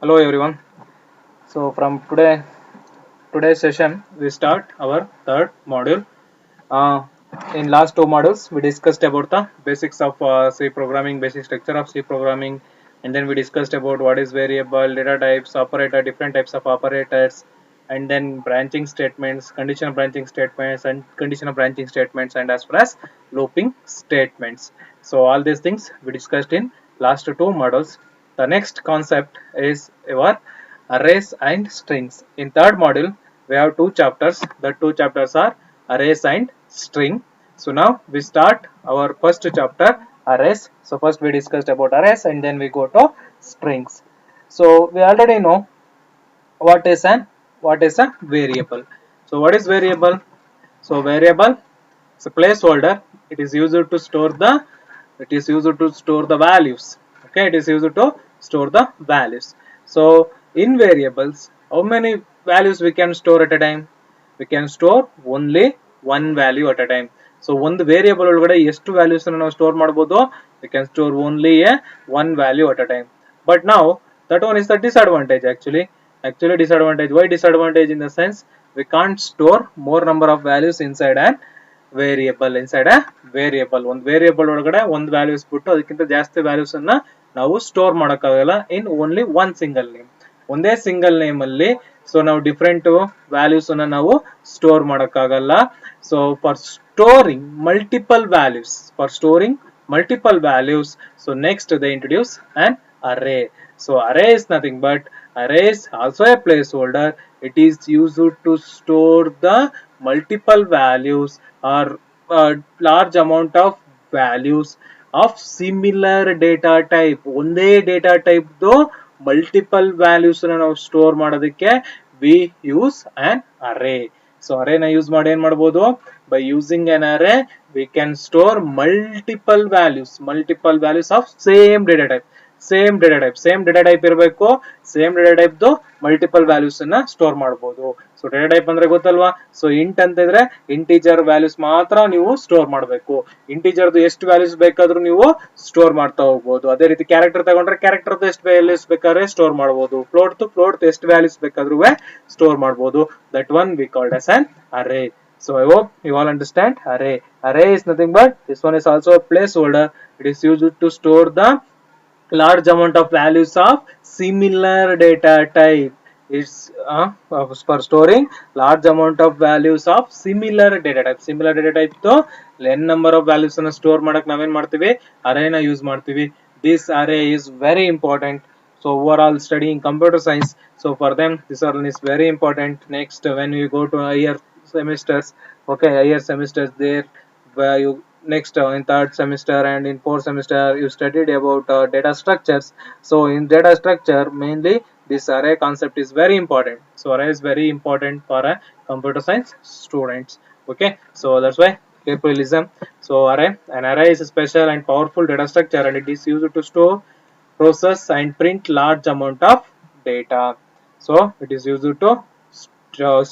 Hello everyone. So from today's session we start our third module. Uh, in last two modules we discussed about the basics of C programming, basic structure of C programming, and then we discussed about what is variable, data types, operator, different types of operators, and then branching statements, conditional branching statements, and conditional branching statements, and as well as looping statements. So all these things we discussed in last two modules. The next concept is your arrays and strings. In third module, we have two chapters. The two chapters are arrays and string. So now we start our first chapter, arrays. So first we discussed about arrays and then we go to strings. So we already know what is an what is a variable. So what is variable? So variable is a placeholder. It is used to store the values. Okay, it is used to store the values. So in variables, how many values we can store at a time? We can store only one value at a time. So one variable ಒಳಗಡೆ ಎಷ್ಟು values ಅನ್ನು ನಾವು store ಮಾಡಬಹುದು? We can store only a one value at a time. But now that one is the disadvantage actually. Actually disadvantage. Why disadvantage? In the sense we can't store more number of values inside an variable ಒಂದು variable ಒಳಗಡೆ ಒಂದು values ಬಿಟ್ಟು ಅದಕ್ಕಿಂತ ಜಾಸ್ತಿ values ಅನ್ನ ನಾವು store ಮಾಡೋಕ್ಕಾಗಲ್ಲ in only one single name. ಒಂದೇ ಸಿಂಗಲ್ ನೇಮ್ ಅಲ್ಲಿ ಸೊ ನಾವು ಡಿಫ್ರೆಂಟ್ ವ್ಯಾಲ್ಯೂಸ್ ಅನ್ನ ನಾವು ಸ್ಟೋರ್ ಮಾಡೋಕ್ಕಾಗಲ್ಲ. So for storing multiple values so next they introduce an array. So array is nothing but array is also a placeholder. It is used to store the multiple values or large amount of values of similar data type. ಒಂದೇ data type multiple values ನಾವು store ಮಾಡೋದಕ್ಕೆ we use an array. So array ನ use ಮಾಡಿ ಏನ್ ಮಾಡಬಹುದು? By using an array we can store multiple values of same data type. Same data type ಇರಬೇಕು. Same data type multiple values ಅನ್ನ store ಮಾಡಬಹುದು. So data type ಅಂದ್ರೆ ಗೊತ್ತಲ್ವಾ? So int ಅಂತ ಇದ್ರೆ ಇಂಟಿಜರ್ ವ್ಯಾಲ್ಯೂಸ್ ಮಾತ್ರ ನೀವು ಸ್ಟೋರ್ ಮಾಡಬೇಕು. ಇಂಟಿಜರ್ ಎಷ್ಟು ವ್ಯಾಲ್ಯೂಸ್ ಬೇಕಾದ್ರೂ ನೀವು ಸ್ಟೋರ್ ಮಾಡ್ತಾ ಹೋಗ್ಬೋದು. ಅದೇ ರೀತಿ ಕ್ಯಾರೆಕ್ಟರ್ ತಗೊಂಡ್ರೆ ಕ್ಯಾರೆಕ್ಟರ್ ಎಷ್ಟು ವ್ಯಾಲ್ಯೂಸ್ ಬೇಕಾದ್ರೆ ಸ್ಟೋರ್ ಮಾಡಬಹುದು. ಫ್ಲೋಟ್ ಎಷ್ಟು ವ್ಯಾಲ್ಯೂಸ್ ಬೇಕಾದ್ರೂ ಸ್ಟೋರ್ ಮಾಡಬಹುದು. That one we called as an array. So I hope you all understand array. Array is nothing but this one is also a placeholder. It is used to store the large amount of values of similar data type. It's for storing large amount of values of similar data type. Similar data type to n number of values ಅನ್ನು store ಮಾಡಕ್ಕೆ ನಾವೇನ್ ಮಾಡ್ತೀವಿ? array ನ use ಮಾಡ್ತೀವಿ. This array is very important. So overall studying computer science, so for them this one is very important. Next when you go to higher semesters, okay, higher semesters there where you next in third semester and in fourth semester you studied about data structures. So in data structure mainly this array concept is very important. So array is very important for a computer science students. Okay, so that's why carefully listen. So an array is a special and powerful data structure and it is used to store, process and print large amount of data. So it is used to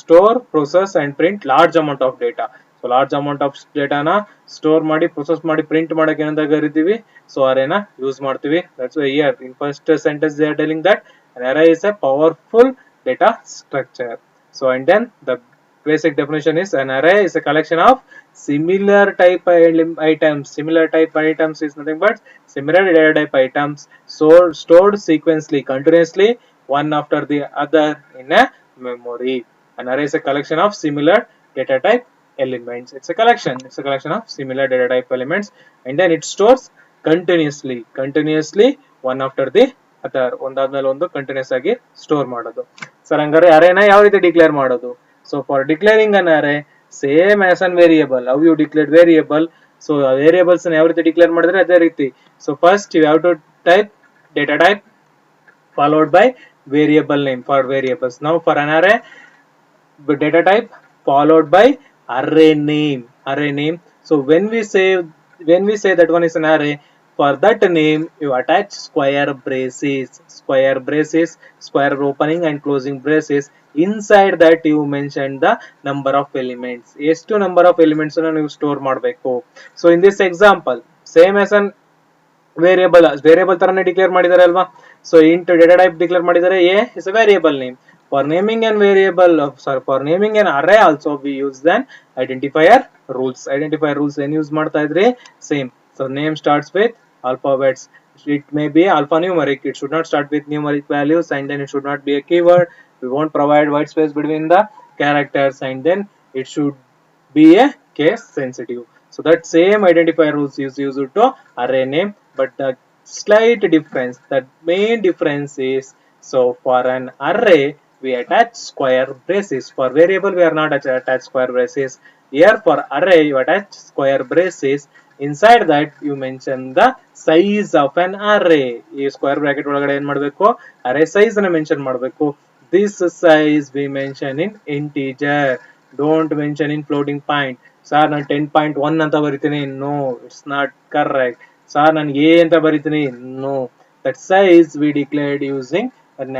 store, process and print large amount of data. So large amount of ಡೇಟಾನ store ಮಾಡಿ process ಮಾಡಿ print ಮಾಡಕ್ಕೆ ಏನಂತ ಕರಿತೀವಿ? So ಅರೇನ use ಮಾಡ್ತೀವಿ. That's why here in first sentence they are telling that an array is a powerful data structure. So and then the basic definition is an array is a collection of similar type items. Similar type items is nothing but similar data type items stored sequentially, continuously, one after the other in a memory. An array is a collection of similar data type elements. It's a collection of similar data type elements and then it stores continuously one after the other ಒಂದಾದ್ಮೇಲೆ ಒಂದು continuous ಆಗಿ store ಮಾಡೋದು. Sir ಹಂಗಾರೆ ಅರೇನ ಯಾವ ರೀತಿ declare ಮಾಡೋದು? So for declaring an array same as an variable. How you declare variable? So variables ಯಾವ ರೀತಿ ಡಿಕ್ಲೇರ್ ಮಾಡಿದ್ರೆ ಅದೇ ರೀತಿ. So first you have to type data type followed by variable name for variables. Now for an array data type followed by array name. So when we say that one is an array, for that name you attach square braces, square opening and closing braces. Inside that you mention the number of elements. ಎಷ್ಟು number of elements ಅನ್ನು ನೀವು store ಮಾಡಬೇಕು. So in this example same as an variable ತರನೇ declare ಮಾಡಿದ್ದಾರೆ ಅಲ್ವಾ. So int data type declare ಮಾಡಿದ್ದಾರೆ, A is a variable name. For naming an variable, for naming an array also we use then identifier rules. Identifier rules ಏನ್ use ಮಾಡ್ತಾ ಇದ್ರಿ, same. So name starts with alphabets. It may be alphanumeric. It should not start with numeric values, and then it should not be a keyword. We won't provide white space between the characters, and then it should be a case sensitive. So that same identifier rules is used to array name, but the slight difference, the main difference is, so for an array we attach square braces. For variable we are not attach square braces. Here for array you attach square braces. Inside that you mention the size of an array. ಈ square bracket ಒಳಗಡೆ ಏನ್ ಮಾಡಬೇಕು, array size ಅನ್ನು mention ಮಾಡಬೇಕು. This size we mention in integer. Don't mention in floating point. Sir ನಾನು 10.1 ಅಂತ ಬರಿತೀನಿ, no, it's not correct. Sir ನಾನು ಎ ಅಂತ ಬರಿತೀನಿ, no. That size we declared using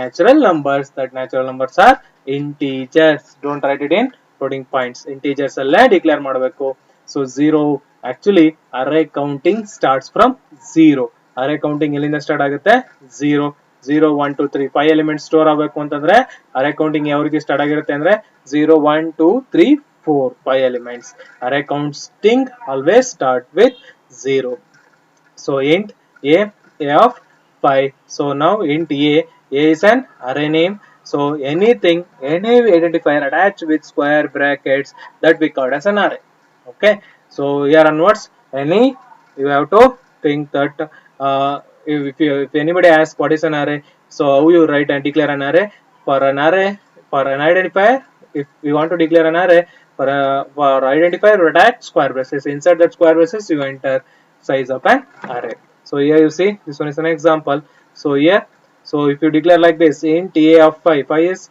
natural numbers. That natural numbers are integers. Don't write it in floating points. Integers ಅಲ್ಲೇ declare ಮಾಡಬೇಕು. So 0, actually array counting starts from 0. array counting ಎಲ್ಲಿಂದ start ಆಗುತ್ತೆ, 0. 0 1 2 3 5 elements store ಆಗಬೇಕು ಅಂತಂದ್ರೆ array counting ಯಾವ ರೀತಿ start ಆಗಿರುತ್ತೆ ಅಂದ್ರೆ 0 1 2 3 4 5 elements. array counting always start with 0. So int a of 5. So now int a is an array name. So anything, any identifier attached with square brackets, that we call as an array. Okay. So here onwards, you have to think that if anybody asks what is an array, so how you write and declare an array. For an array, for an identifier, if we want to declare an array, for identifier you attach square braces. Inside that square braces you enter size of an array. So here you see, this one is an example. So here, so if you declare like this, int a of 5, 5 is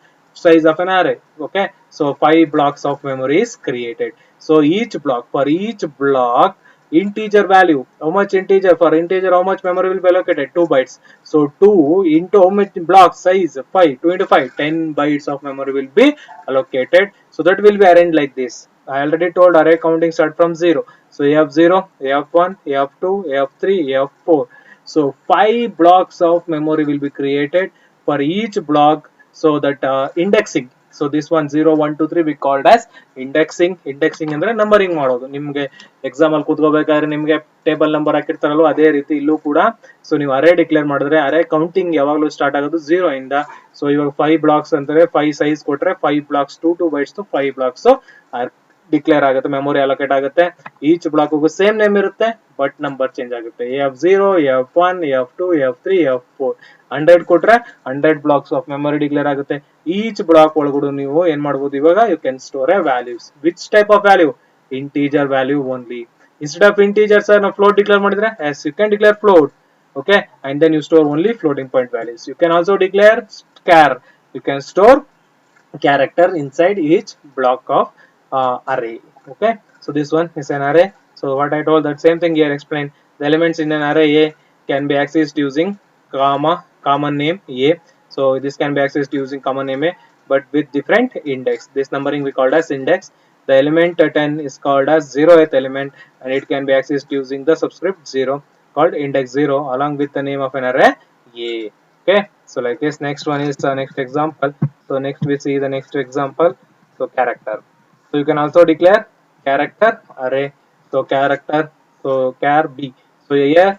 size of an array. Okay, so 5 blocks of memory is created. So each block, for each block, integer value, how much integer, for integer how much memory will be allocated, 2 bytes. So 2 into how much block size, 5, 2 into 5, 10 bytes of memory will be allocated. So that will be arranged like this. I already told array counting start from 0. So a of 0, a of 1, a of 2, a of 3, a of 4. So 5 blocks of memory will be created for each block. So that indexing, so this one 0 1 2 3 we called as indexing. Indexing ಅಂದ್ರೆ numbering ಮಾಡೋದು. ನಿಮಗೆ exam ಅಲ್ಲಿ ಕೂತ್ಕೋಬೇಕಾದ್ರೆ ನಿಮಗೆ table number ಹಾಕಿರ್ತಾರಲ್ವ, ಅದೇ ರೀತಿ ಇಲ್ಲೂ ಕೂಡ. So ನೀವು ಅರೇ ಡಿಕ್ಲೇರ್ ಮಾಡಿದ್ರೆ ಅರೇ ಕೌಂಟಿಂಗ್ ಯಾವಾಗಲೂ ಸ್ಟಾರ್ಟ್ ಆಗೋದು 0 ಇಂದ. ಸೊ ಇವಾಗ 5 ಬ್ಲಾಕ್ಸ್ ಅಂತಾರೆ, 5 ಸೈಜ್ ಕೊಟ್ರೆ 5 ಬ್ಲಾಕ್ಸ್ 2 2 bytes 5 ಬ್ಲಾಕ್ಸ್ ಡಿಕ್ಲೇರ್ ಆಗುತ್ತೆ, ಮೆಮೊರಿ ಅಲೋಕೇಟ್ ಆಗುತ್ತೆ. ಈಚ್ ಬ್ಲಾಕ್ ಸೇಮ್ ನೇಮ್ ಇರುತ್ತೆ, ಬಟ್ ನಂಬರ್ ಚೇಂಜ್ ಆಗುತ್ತೆ. A of 0, a of 1, a of 2, a of 3, a of 4. 100 ಕೊಟ್ರೆ 100 ಬ್ಲಾಕ್ಸ್ ಆಫ್ ಮೆಮೊರಿ ಡಿಕ್ಲೇರ್ ಆಗುತ್ತೆ. ಈಚ್ ಬ್ಲಾಕ್ ಒಳಗಡೆ ನೀವು ಏನ್ ಮಾಡಬಹುದು, ಇವಾಗ you can store a values. Which type of value, integer value only. Instead of integer sir ನಾವು float declare ಮಾಡಿದ್ರೆ, yes you can declare float. Okay, and then you store only floating point values. You can also declare char. You can store character inside each block of array. Okay, so this one is an array. So what I told, that same thing here explained. The elements in an array A can be accessed using comma, common name A. So this can be accessed using common name A, but with different index. This numbering we called as index. The element 10 is called as 0th element, and it can be accessed using the subscript 0 called index 0 along with the name of an array A. Okay, so like this. Next one is the next example. So next we see the next example. So character. So you can also declare character array. So character, so char b. So here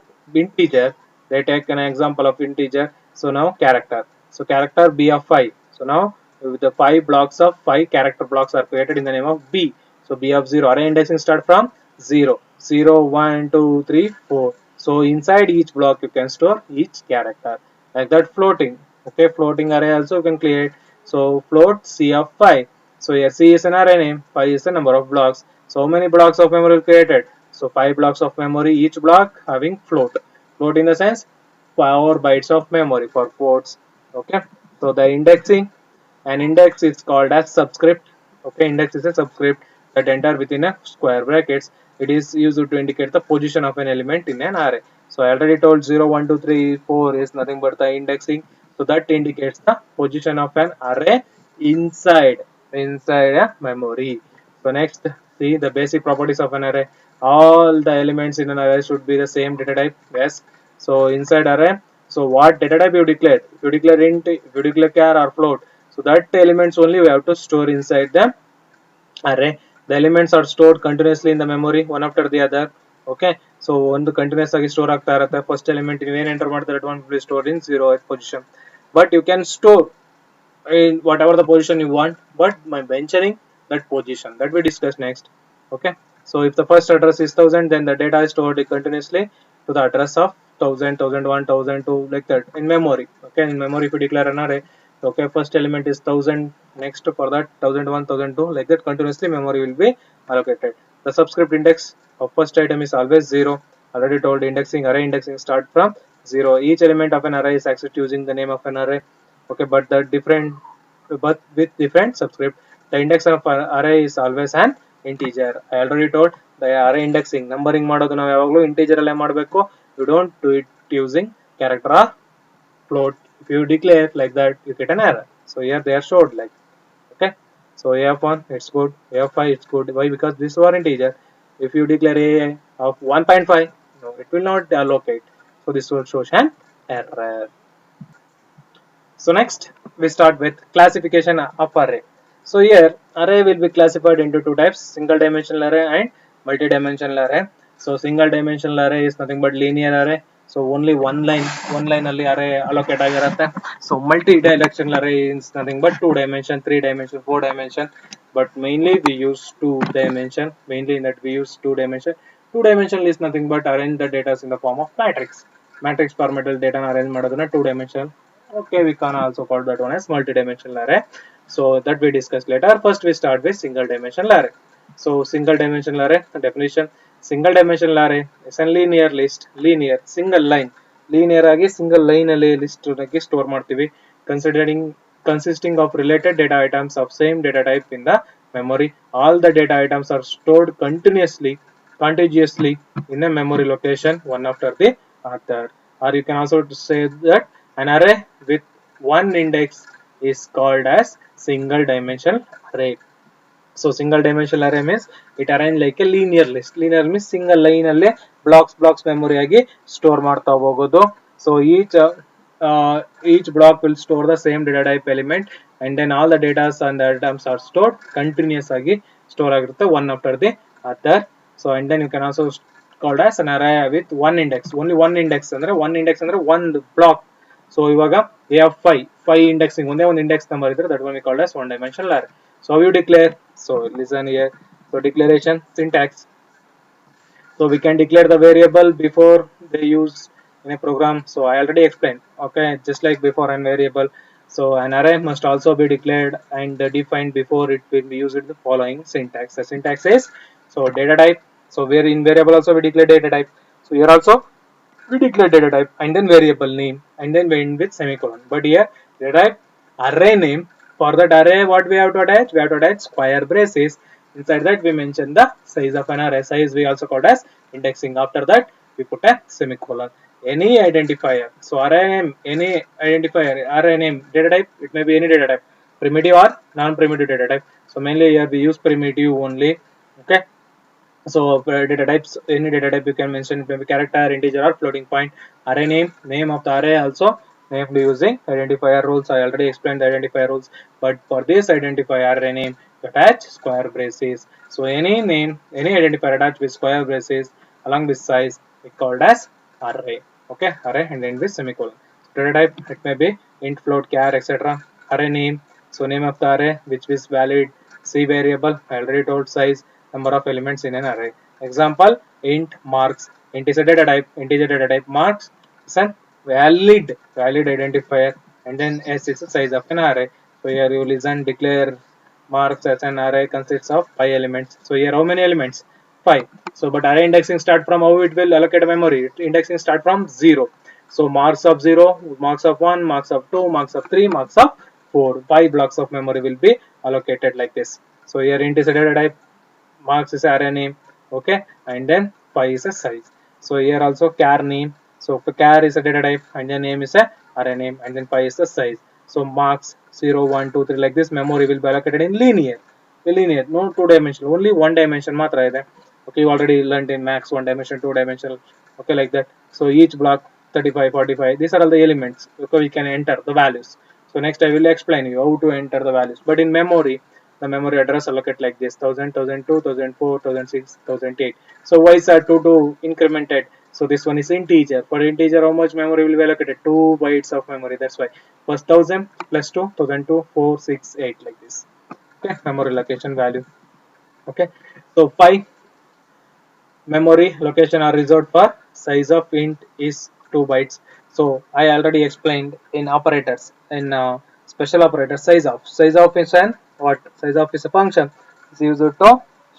integer, they take an example of integer. So now character. So character b of 5. So now with the 5 blocks of 5 character blocks are created in the name of b. So b of 0, array indexing start from 0. 0 1 2 3 4. So inside each block you can store each character. Like that floating. Okay, floating array also you can create. So float c of 5. So here c is an array name, 5 is the number of blocks. So how many blocks of memory created? So 5 blocks of memory, each block having float. Float in the sense 4 bytes of memory for ports. Okay, so the indexing, an index is called as subscript. Okay, index is a subscript that enter within a square brackets. It is used to indicate the position of an element in an array. So I already told 0 1 2 3 4 is nothing but the indexing. So that indicates the position of an array inside a memory. So next, see the basic properties of an array. All the elements in an array should be the same data type. Yes. So inside array, so what data type you declared, if you declare int, if you declare char or float, so that elements only we have to store inside the array. The elements are stored continuously in the memory one after the other. Okay, so ಒಂದು continuous ಆಗಿ store ಆಗ್ತಾ ಇರುತ್ತೆ. First element ನೀವು ಏನು enter ಮಾಡ್ತಾರೆ that one will be stored in 0th position, but you can store in whatever the position you want, but by mentioning that position that we discuss next. Okay, so if the first address is 1000, then the data is stored continuously to the address of 1000, 1001, 1002, like that in memory. Okay, in memory if you declare an array, okay, first element is 1000, next for that 1001, 1002, like that continuously memory will be allocated. The subscript index of first item is always 0. Already told, indexing, array indexing start from 0. Each element of an array is accessed using the name of an array. Okay, but with different subscript. The index of array is always an integer. I already told the array indexing, numbering ಮಾಡೋದು ನಾವು ಯಾವಾಗಲೂ integer ಅಲ್ಲೇ ಮಾಡಬೇಕು. You don't do it using character or float. If you declare like that, you get an error. So here they are showed like, okay, so af1 it's good, af5 it's good. Why? Because this were integer. If you declare a of 1.5, no, it will not allocate, so this will show an error. So next we start with classification of array. So here array will be classified into two types: single dimensional array and multi-dimensional array. So single dimensional array is nothing but linear array. So only one line ಅಲ್ಲಿ array allocate ಆಗಿರುತ್ತೆ. So multi-dimensional array is nothing but 2 dimension, 3 dimension, 4 dimension. But mainly we use 2 dimension. Mainly in that we use 2 dimension. 2 dimensional is nothing but arrange the data in the form of matrix. Matrix formatted data arrange ಮಾಡೋದನ್ನ 2 dimensional. Okay, we can also call that one as multi-dimensional array. So that we discuss later. First we start with single dimensional array. So single dimensional array definition: single dimensional array is a linear list, linear single line, linear ಆಗಿ single line ಅಲ್ಲಿ list ಆಗಿ store ಮಾಡ್ತೀವಿ, consisting of related data items of same data type in the memory. All the data items are stored contiguously in a memory location one after the other. Or you can also say that an array with one index is called as single dimensional array. So single dimensional array means it arrange like a linear list. Linear means single line alle blocks memory agi store ಮಾಡ್ತಾ ಹೋಗೋದು. So each block will store the same data type element, and then all the data and the items are stored continuous agi store ಆಗಿರುತ್ತೆ one after the other. So and then you can also called as an array with one index. Only one index ಅಂದ್ರೆ one block. So ಇವಾಗ we have 5 indexing, ಒಂದೇ ಒಂದು index number ಇದ್ರೆ that one we called as one dimensional array. So how you declare? So listen here. So declaration syntax. So we can declare the variable before they use in a program. So I already explained. Okay, just like before an variable. So an array must also be declared and defined before it will be used in the following syntax. The syntax is, so data type. So where in variable also we declare data type. So here also we declare data type and then variable name and then we end with semicolon. But here data type, array name. For that array, what we have to attach? We have to attach square braces. Inside that we mention the size of an array. Size we also called as indexing. After that we put a semicolon. Any identifier. So array name, any identifier, array name, data type, it may be any data type, primitive or non-primitive data type. So mainly here we use primitive only. Okay. So data types, any data type you can mention, maybe character, integer or floating point. Array name of the array also named using identifier rules. I already explained the identifier rules, but for this identifier array name attach square braces. So any name, any identifier attached with square braces along with size we called as array. Okay, array and then with semicolon. Data type, it may be int, float, char, etc. Array name, so name of the array which is valid. C variable, I already told size, number of elements in an array. Example, int marks. Int is a data type, integer data type. Marks is a valid identifier, and then S is the size of an array. So here you listen, declare marks as an array consists of 5 elements. So here how many elements? 5. So but array indexing start from how it will allocate a memory. Indexing start from 0. So marks of 0, marks of 1, marks of 2, marks of 3, marks of 4. 5 blocks of memory will be allocated like this. So here int is a data type, marks is array name, okay, and then 5 is a size. So here also char name. So char is a data type and then name is a array name and then 5 is the size. So marks 0, 1, 2, 3 like this. Memory will be allocated in linear, no 2 dimensional, only 1 dimension matra ide. Okay, you already learned in max 1 dimension, 2 dimensional, okay, like that. So each block 35, 45. These are all the elements. So we can enter the values. So next I will explain you how to enter the values. But in memory, the memory address allocate like this: 1000, 1002, 1004, 1006, 1008. So why is that 2 incremented? So this one is integer. For integer, how much memory will be allocated? 2 bytes of memory. That's why first 1000 plus 2, 1002, 4, 6, 8 like this. Okay, memory location value. Okay, so 5 memory location are reserved for size of int is 2 bytes. So I already explained in operators, in special operator, size of is an what? Size of is a function. It's used to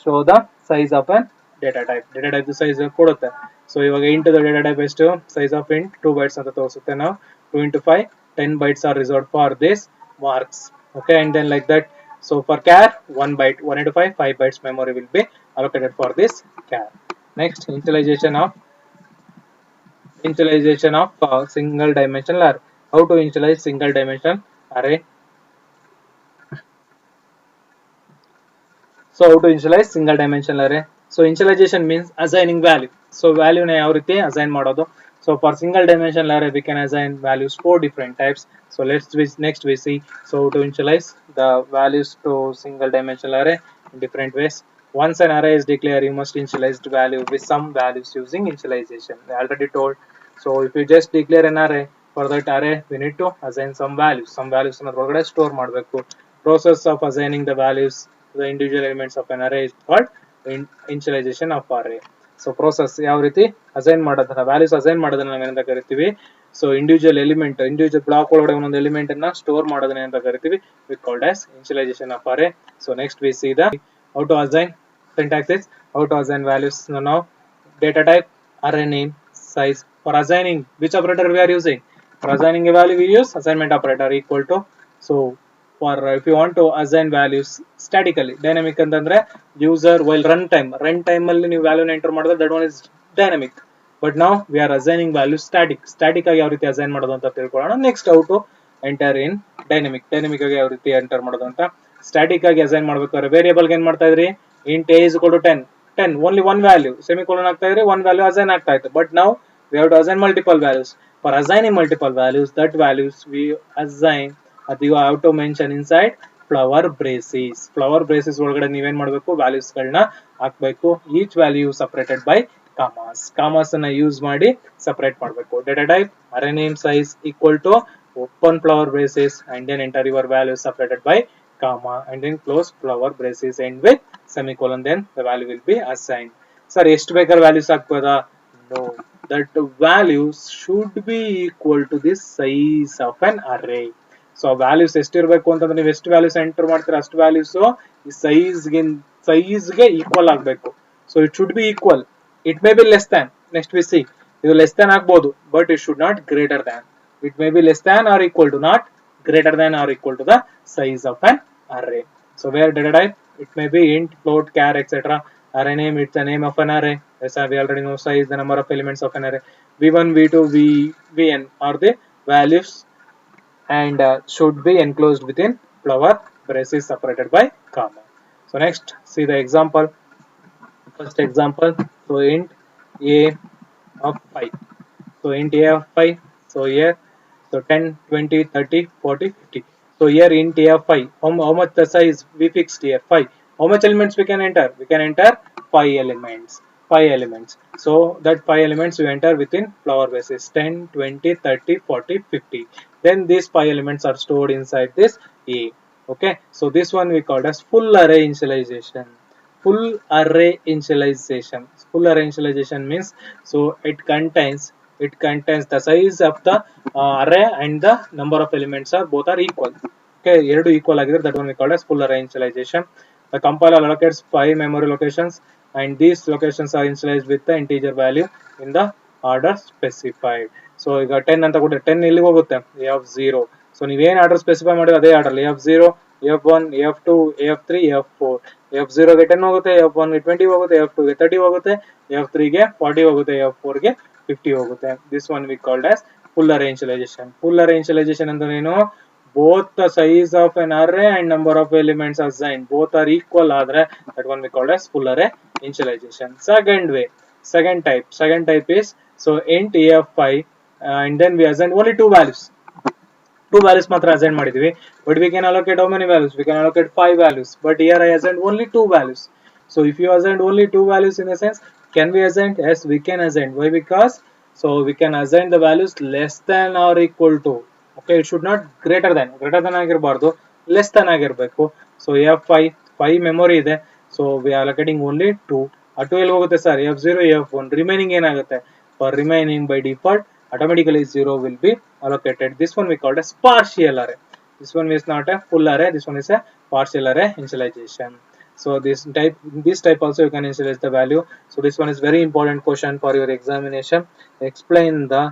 show the size of an data type the size ಕೊಡುತ್ತೆ. So ಇವಾಗ int the data type ಎಷ್ಟು? Size of int 2 bytes ಅಂತ ತೋರಿಸುತ್ತೆ. Now 2 into 5, 10 bytes are reserved for this marks. Okay, and then like that. So for char 1 byte, 1 into 5, 5 bytes memory will be allocated for this char. Next, initialization of single dimensional array. How to initialize single dimensional array? So how to initialize single dimensional array? So initialization means assigning value. So value na yav riti assign ಮಾಡೋದು. So for single dimensional array we can assign values 4 different types. So next we see so to initialize the values to single dimensional array in different ways. Once an array is declared, you must initialize the value with some values using initialization. I already told. So if you just declare an array, for that array we need to assign some values. Some values ಅನ್ನ ಒಳಗಡೆ store ಮಾಡಬೇಕು. Process of assigning the values to the individual elements of an array is called initialization of array. So process ಯಾವ ರೀತಿ assign ಮಾಡೋದನ್ನ values assign ಮಾಡೋದನ್ನ ನಾವೇನಂತ ಕರಿತೀವಿ? So individual block ಒಳಗಡೆ ಒಂದೊಂದು element ಅನ್ನ store ಮಾಡೋದನ್ನ ಅಂತ ಕರಿತೀವಿ. We called as initialization of array. So next we see the how to assign. Syntax is how to assign values. Now data type, array name, size. For assigning, which operator we are using? For assigning a value we use assignment operator equal to. So for if you want to assign values statically, dynamic ಅಂತಂದ್ರೆ user while runtime ಅಲ್ಲಿ ನೀವು value ನ enter ಮಾಡಿದ್ರೆ that one is dynamic. But now we are assigning values static ಆಗಿ ಯಾವ ರೀತಿ assign ಮಾಡೋದು ಅಂತ ತಿಳ್ಕೊಳ್ಳೋಣ. Next how to enter in dynamic ಆಗಿ ಯಾವ ರೀತಿ enter ಮಾಡೋದು ಅಂತ. Static ಆಗಿ assign ಮಾಡಬೇಕಾದ್ರೆ ವೇರಿಯಬಲ್ ಗೆ ಏನು ಮಾಡ್ತಾ ಇದ್ರಿ? Int a is equal to 10, only one value, semicolon ಆಗ್ತಾ ಇದ್ರೆ one value assign ಆಗ್ತಾ ಇತ್ತು. But now we have to assign multiple values. For assigning multiple values, that values we assign you have to mention inside flower braces ಒಳಗಡೆ ನೀವೇನ್ ಮಾಡಬೇಕು? values ಗಳನ್ನ ಹಾಕಬೇಕು. Each value separated by commas ಅನ್ನ use ಮಾಡಿ separate ಮಾಡಬೇಕು. Data type, array name, size equal to open flower braces and then enter your values separated by comma and then close flower braces end with semicolon, then the value will be assigned. Sir, ಎಷ್ಟು ಬೇಕಾದ್ರೆ values ಹಾಕ್ಬೋದಾ? No, that values should be equal to the size of an array. So values ಎಷ್ಟಿರಬೇಕು ಅಂತಂದ್ರೆ ನೀವು ಎಷ್ಟು values enter ಮಾಡ್ತೀರಾ ಅಷ್ಟು values ಈ size ಗೆ equal ಆಗಬೇಕು. So it should be equal. It may be less than. Next we see. ಇದು less than ಆಗ್ಬೋದು, but it should not greater than. It may be less than or equal to, not greater than or equal to the size of an array. So where data type, it may be int, float, char, etc. Array name, it's the name of an array. As we already know, size, the number of elements of an array. v1, v2, vn are the values and should be enclosed within flower braces separated by comma. So next, see the example. First example, so int a of 5. So int a of 5. So here, so 10, 20, 30, 40, 50. So here int a of 5. How much the size we fixed here? 5. How much elements we can enter? We can enter 5 elements. 5 elements. So that 5 elements we enter within flower bases: 10, 20, 30, 40, 50. Then these 5 elements are stored inside this A. Okay. So this one we called as full array initialization. Full array initialization means so it contains the size of the array and the number of elements are both are equal. Okay, ಎರಡು equal ಆಗಿದ್ರೆ that one we call as full array initialization. The compiler allocates 5 memory locations and these locations are initialized with the integer value in the order specified. So ಈಗ 10 ಅಂತ ಕೊಟ್ಟರೆ 10 ಎಲ್ಲಿಗೆ ಹೋಗುತ್ತೆ? A of 0. So ನೀವೇನು order specify ಮಾಡಿದ್ರೆ ಅದೇ order A of 0, F1, F2, F3, F4. F0 ಗೆ 10 ಹೋಗುತ್ತೆ, F1 ಗೆ 20 ಹೋಗುತ್ತೆ, F2 ಗೆ 30 ಹೋಗುತ್ತೆ, F3 ಗೆ 40 ಹೋಗುತ್ತೆ, F4 ಗೆ 50 ಹೋಗುತ್ತೆ. This one we called as full array initialization. Full array initialization ಅಂದ್ರೆ ಏನು? Both the size of an array and number of elements assigned both are equal ಆದ್ರೆ that one we called as full array initialization. Second type is so int a of 5 and then we assign only two values. Two values matra assign ಮಾಡಿದೀವಿ, but we can allocate how many values? We can allocate 5 values, but here I assigned only two values. So if you assigned only two values, in a sense, can we assign? Yes, we can assign. Why? Because so we can assign the values less than or equal to. Okay, it should not greater than ಆಗಿರಬಾರ್ದು, less than ಆಗಿರಬೇಕು. So f5 5 memory ಇದೆ, so we are allocating only 2. ಆ 2 ಎಲ್ಲಿ ಹೋಗುತ್ತೆ sir? f0 f1 remaining ಏನಾಗುತ್ತೆ? For remaining, by default automatically 0 will be allocated. This one we called as partial array. This one is not a full array, this one is a partial array initialization. So this type also you can initialize the value. So this one is very important question for your examination. Explain the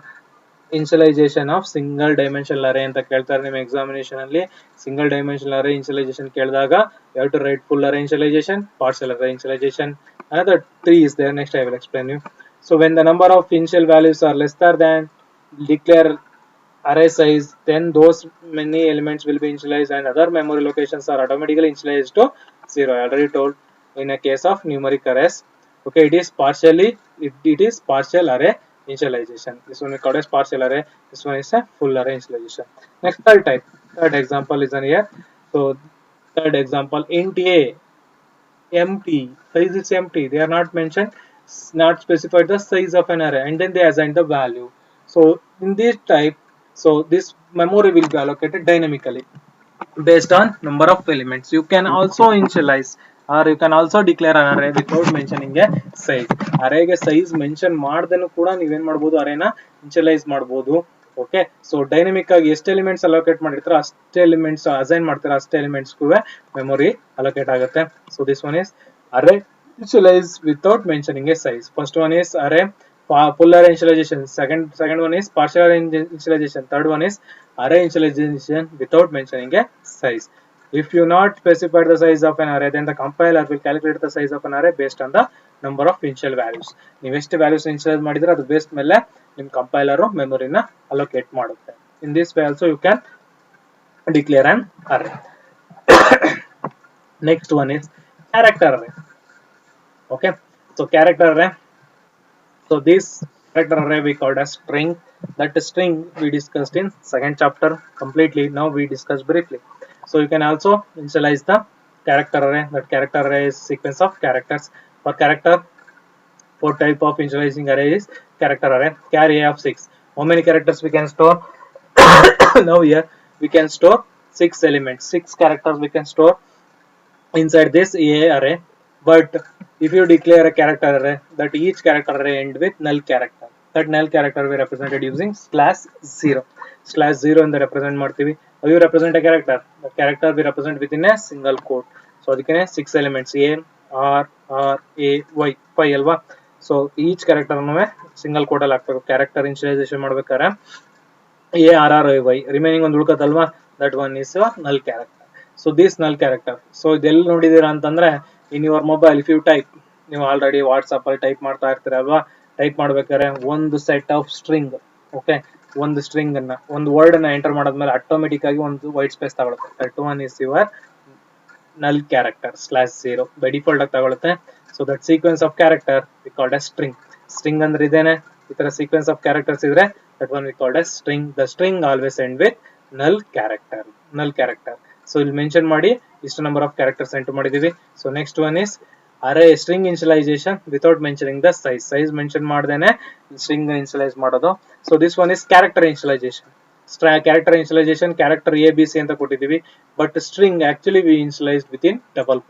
initialization of single dimensional array ಅಂತ ಕೇಳ್ತಾರೆ ನಿಮ್ಮ examination ಅಲ್ಲಿ. Single dimensional array initialization ಕೇಳಿದಾಗ you have to write full array initialization, partial array initialization. Another three is there, next I will explain you. So when the number of initial values are lesser than declare array size, then those many elements will be initialized and other memory locations are automatically initialized to 0. I already told in a case of numeric arrays. Okay, it is partial array initialization. This one we call as partial array, this one is a full array initialization. Next, third example is on here. So third example, int a empty, size is empty, they are not mentioned, not specified the size of an array, and then they assign the value. So in this type, so this memory will be allocated dynamically based on number of elements. You can also initialize or you can also declare an array without mentioning a size. Array ge size mention ಮಾಡ್ದೆನೂ ಕೂಡ ನೀವೇನ್ ಮಾಡಬಹುದು, ಅರೇನ initialise ಮಾಡಬಹುದು. Okay, so dynamic ಆಗಿ ಎಷ್ಟು elements allocate ಮಾಡಿರ್ತಾರೋ ಅಷ್ಟೇ elements assign ಮಾಡ್ತಾರೆ, ಅಷ್ಟೇ elements ಗೂ ಮೆಮೊರಿ ಅಲೋಕೇಟ್ ಆಗುತ್ತೆ. So this one is array initialize without mentioning a size. First one is array full array initialization, second one is partial array initialization, third one is array initialization without mentioning a size. If you not specify the size of an array, then the compiler will calculate the size of an array based on the number of initial values. ನೀವು ಎಷ್ಟು values initialise ಮಾಡಿದ್ರೆ ಅದು base ಮೇಲೆ ನಿಮ್ಮ compiler ಮೆಮೊರಿನ allocate ಮಾಡುತ್ತೆ. In this way also you can declare an array. Next one is character array. Okay, so character array, so this character array we called as string. That string we discussed in second chapter completely, now we discussed briefly. So you can also initialize the character array. That character array is sequence of characters. For character, for type of initializing array is character array, char a of 6. How many characters we can store? Now here we can store 6 elements, 6 characters we can store inside this a array. But if you declare a character array, that each character array end with null character, that null character we represented using /0. /0 in the represent ಮಾಡ್ತೀವಿ. How you represent a character? The character we represent within a single quote. So ಅದಕ್ಕೆ 6 elements a r r a y 5 ಅಲ್ವಾ. So each character ಅನ್ನು single quote ಅಲ್ಲಿ ಹಾಕ್ಬೇಕು. character initialization ಮಾಡ್ಬೇಕಾದ್ರೆ a r r y remaining ಒಂದು ಉಳ್ಕತ್ತಲ್ವಾ, that one is a null character. So this null character, so ಇದೆಲ್ಲ ನೋಡಿದೀರಾ ಅಂತಂದ್ರೆ in your mobile, if you type, ನೀವು already WhatsApp ಅಲ್ಲಿ type ಮಾಡ್ತಾ ಇರ್ತೀರ ಅಲ್ವಾ, ಟೈಪ್ ಮಾಡ್ಬೇಕಾದ್ರೆ ಒಂದು ಸೆಟ್ ಆಫ್ ಸ್ಟ್ರಿಂಗ್, ಓಕೆ, ಒಂದು ಸ್ಟ್ರಿಂಗ್ ಅನ್ನ ಒಂದು ವರ್ಡ್ ಅನ್ನ ಎಂಟರ್ ಮಾಡಾದ್ಮೇಲೆ ಆಟೋಮೆಟಿಕ್ ಆಗಿ ಒಂದು ವೈಟ್ ಸ್ಪೇಸ್ ತಗೊಳುತ್ತೆ. ದಟ್ ಒನ್ ಇಸ್ ಯುವರ್ ನಲ್ ಕ್ಯಾರೆಕ್ಟರ್ /0 ಬೈ ಡಿಫಾಲ್ಟ್ ಆಗಿ ತಗೊಳುತ್ತೆ. So that sequence of character we called as string. String ಅಂದ್ರೆ ಇದೇನೆ, ಈ ತರ ಸೀಕ್ವೆನ್ಸ್ ಆಫ್ ಕ್ಯಾರೆಕ್ಟರ್ಸ್ ಇದ್ರೆ that one we called as string. The string always end with null character. So ಇಲ್ಲಿ mention ಮಾಡಿ ಇಷ್ಟು ನಂಬರ್ ಆಫ್ ಕ್ಯಾರೆಕ್ಟರ್ಸ್ ಎಂಟರ್ ಮಾಡಿದೀವಿ. So next one is array string initialization without mentioning the size mention ಮಾಡ್ದೇನೆ string initialize ಮಾಡೋದು. So this one is character initialization. Character initialization character A B C ಅಂತ ಕೊಟ್ಟಿದೀವಿ, but string actually we initialize with in double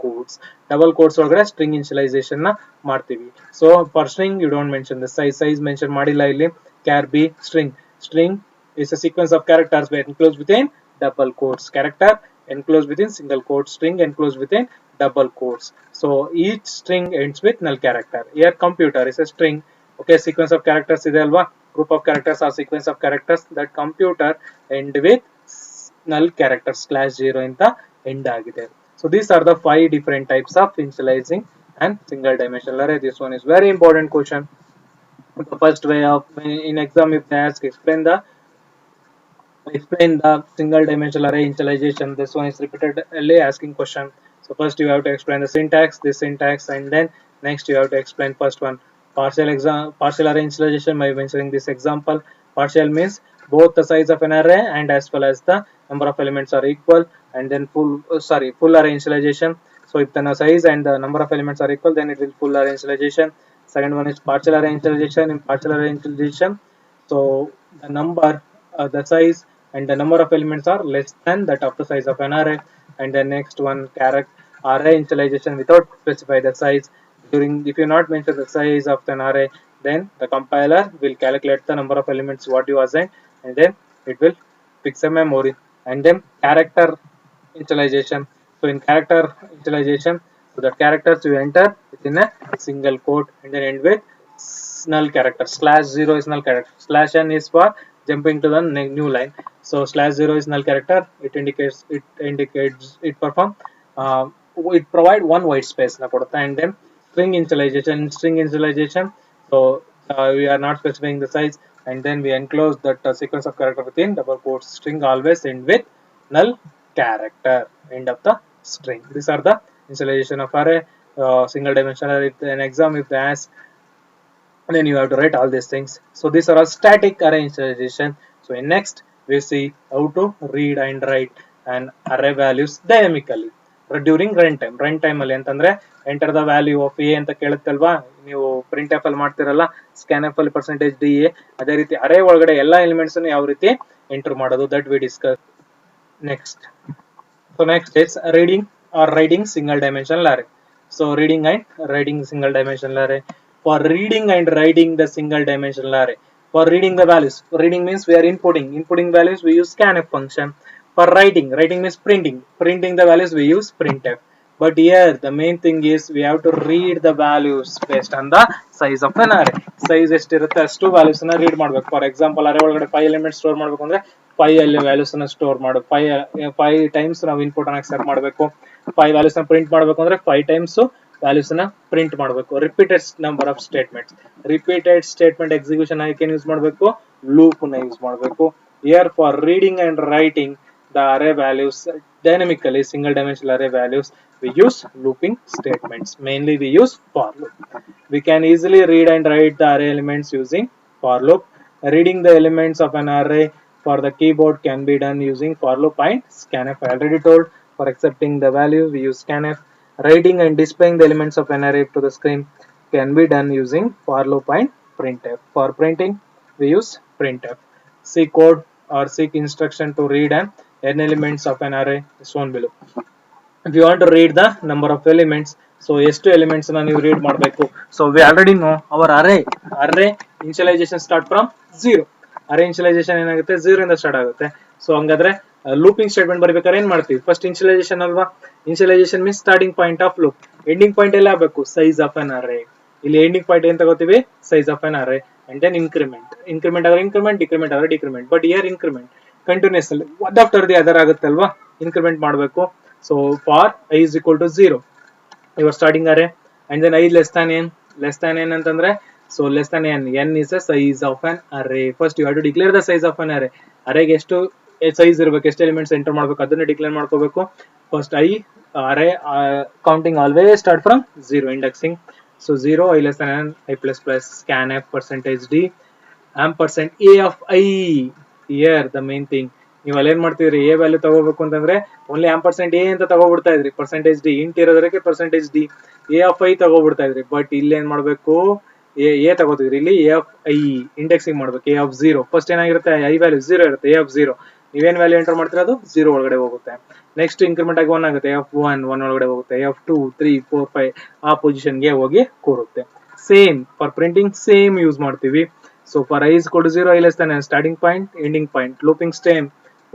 quotes ಒಳಗಡೆ string initialization ನ ಮಾಡ್ತೀವಿ. So for string you don't mention the size mention ಮಾಡಿಲ್ಲ ಇಲ್ಲಿ. Char B string is a sequence of characters where enclosed within double quotes. Character enclosed within single quotes, string enclosed within double quotes. So each string ends with null character. Here computer is a string. Okay, sequence of characters ಇದೆ ಅಲ್ವಾ, group of characters or sequence of characters. That computer end with null character /0 ಅಂತ end ಆಗಿದೆ. So these are the 5 different types of initializing and single dimensional array. This one is very important question. The first way of in exam if they ask explain the single dimensional array initialization, this one is repeatedly asking question. So first you have to explain the syntax, and then next you have to explain first one partial array initialization by mentioning this example, Partial means both the size of an array and as well as the number of elements are equal, and then full array initialization. So if the size and the number of elements are equal, then it will full array initialization. Second one is partial array initialization. In partial array initialization, so the number, the size and the number of elements are less than that of the size of an array. And the next one, array initialization without specify the size. During, if you not mention the size of an array, then the compiler will calculate the number of elements what you assign, and then it will fix a memory. And then character initialization. So in character initialization, so the characters you enter within a single quote and then end with null character. /0 is null character. /n is for jumping to the new line. So /0 is null character. It perform, it provide one white space na kodutte. And then string initialization. So we are not specifying the size, and then we enclose that sequence of character within double quotes. String always end with null character, end of the string. These are the initialization of array. Single dimensional. If an exam, if they ask, then you have to write all these things. So these are all static array initialization. So in next we see how to read and write an array values dynamically during run time ಅಲ್ಲಿ. ಅಂತಂದ್ರೆ enter the value of A ಅಂತ ಕೇಳುತ್ತಲ್ವಾ, ನೀವು print F ಅಲ್ಲಿ ಮಾಡ್ತಿರಲ್ಲ, scan F ಅಲ್ಲಿ %d a, ಅದೇ ರೀತಿ ಅರೇ ಒಳಗಡೆ ಎಲ್ಲಾ ಎಲಿಮೆಂಟ್ಸ್ ಯಾವ ರೀತಿ ಎಂಟರ್ ಮಾಡೋದು, that we discuss next. So next is reading or writing single dimensional array. So reading and writing single dimensional array. For reading and writing the single dimensional array, for reading the values, reading means we are inputting values, we use scanf function. For writing means printing the values, we use printf. But here the main thing is we have to read the values based on the size of an array. Size ಎಷ್ಟಿರುತ್ತೆ ಅಷ್ಟು values ನ read ಮಾಡಬೇಕು. For example ಅರೇ ಒಳಗಡೆ 5 elements store ಮಾಡಬೇಕು ಅಂದ್ರೆ 5 values ನ store ಮಾಡಬೇಕು. 5 times ನಾವು ಇನ್ಪುಟ್ ಅನ್ನು ಅಕ್ಸೆಪ್ಟ್ ಮಾಡಬೇಕು. 5 values ನ ಪ್ರಿಂಟ್ ಮಾಡಬೇಕು ಅಂದ್ರೆ 5 ಟೈಮ್ಸ್ values ನ ಪ್ರಿಂಟ್ ಮಾಡಬೇಕು. Repeated number of statements, repeated statement execution ಆಗಿ ಯೂಸ್ ಮಾಡಬೇಕು, ಲೂಪ್ ನ ಯೂಸ್ ಮಾಡಬೇಕು. Here for reading and writing the array values dynamically, single dimensional array values, we use looping statements. Mainly we use for loop. We can easily read and write the array elements using for loop. Reading the elements of an array for the keyboard can be done using for loop and scanf. I already told, for accepting the value we use scanf. Writing and displaying the elements of an array to the screen can be done using for loop and printf. For printing we use printf. C code or seek instruction to read and n elements of an array is shown below. If you want to read the number of elements, so ಎಷ್ಟು elements ನ ನೀವು read ಮಾಡಬೇಕು. So we already know our array initialization start from 0. Array initialization ಏನಾಗುತ್ತೆ, 0 ಇಂದ start ಆಗುತ್ತೆ. So ಹಂಗಾದ್ರೆ looping statement ಬರ್ಬೇಕಾದ್ರೆ ಏನ್ ಮಾಡ್ತೀವಿ, ಫಸ್ಟ್ ಇನಿಷಿಯಲೈಸೇಷನ್ ಅಲ್ವಾ. Initialisation means starting point of loop. Ending point ಎಲ್ಲ ಆಗಬೇಕು ಸೈಜ್ ಆಫ್ ಅನ್ ಅರೇ. ಇಲ್ಲಿ ಎಂಡಿಂಗ್ ಪಾಯಿಂಟ್ ಏನ್ ತಗೋತೀವಿ, size of an array. And then increment ಆದ್ರೆ ಇನ್ಕ್ರಿಮೆಂಟ್, ಡಿಕ್ರಿಮೆಂಟ್ ಆದ್ರೆ decrement. But here increment continues ಅಲ್ಲಿ ಒನ್ ಆಫ್ಟರ್ ದಿ ಅದರ್ ಆಗುತ್ತಲ್ವಾ, increment ಮಾಡಬೇಕು. So for i is equal to 0 your starting array, and then i less than n ಅಂತಂದ್ರೆ, so less than n is a size of an array. First you have to declare the size of an array. ಅರೇಗೆ ಎಷ್ಟು size ಇರಬೇಕು, ಎಷ್ಟು elements enter ಮಾಡಬೇಕು ಅದನ್ನ declare ಮಾಡ್ಕೋಬೇಕು. First array counting always start from 0, indexing. So 0, i less than n, i plus plus, scanf %d ampersand a of i. Here the main thing, ನೀವು ಅಲ್ಲಿ ಏನ್ ಮಾಡ್ತಿದ್ರಿ, ಎ ವ್ಯಾಲ್ಯೂ ತಗೋಬೇಕು ಅಂತಂದ್ರೆ ಓನ್ಲಿ ಆಂಪರ್ಸೆಂಟ್ ಎ ಅಂತ ತಗೋಬಿಡ್ತಾ ಇದ್ರಿ. %d int ಇರೋದಕ್ಕೆ %d A of I ತಗೋಬಿಡ್ತಾ ಇದ್ರಿ. ಬಟ್ ಇಲ್ಲಿ ಏನ್ ಮಾಡ್ಬೇಕು, ಎ ತಗೋತಿದ್ರಿ. ಇಲ್ಲಿ ಎ ಆಫ್ ಐ ಇಂಡೆಕ್ಸಿಂಗ್ ಮಾಡ್ಬೇಕು. ಎ ಆಫ್ 0 ಫಸ್ಟ್ ಏನಾಗಿರುತ್ತೆ, ಐ ವ್ಯಾಲ್ಯೂ 0 ಇರುತ್ತೆ. ಎ ಆಫ್ 0 ನೀವೇನ್ ವ್ಯಾಲ್ಯೂ ಎಂಟರ್ ಮಾಡ್ತೀರಾ ಅದು 0 ಒಳಗಡೆ ಹೋಗುತ್ತೆ. ನೆಕ್ಸ್ಟ್ ಇನ್ಕ್ರಿಮೆಂಟ್ ಆಗಿ 1 ಆಗುತ್ತೆ. ಎ ಆಫ್ 1 ಒಳಗಡೆ ಹೋಗುತ್ತೆ. ಎ ಆಫ್ 2 3 4 5 ಆ ಪೊಸಿಷನ್ಗೆ ಹೋಗಿ ಕೂರುತ್ತೆ. Same for printing same use ಮಾಡ್ತೀವಿ. So for I is equal to 0, I less than n, starting point, ending point, looping stem.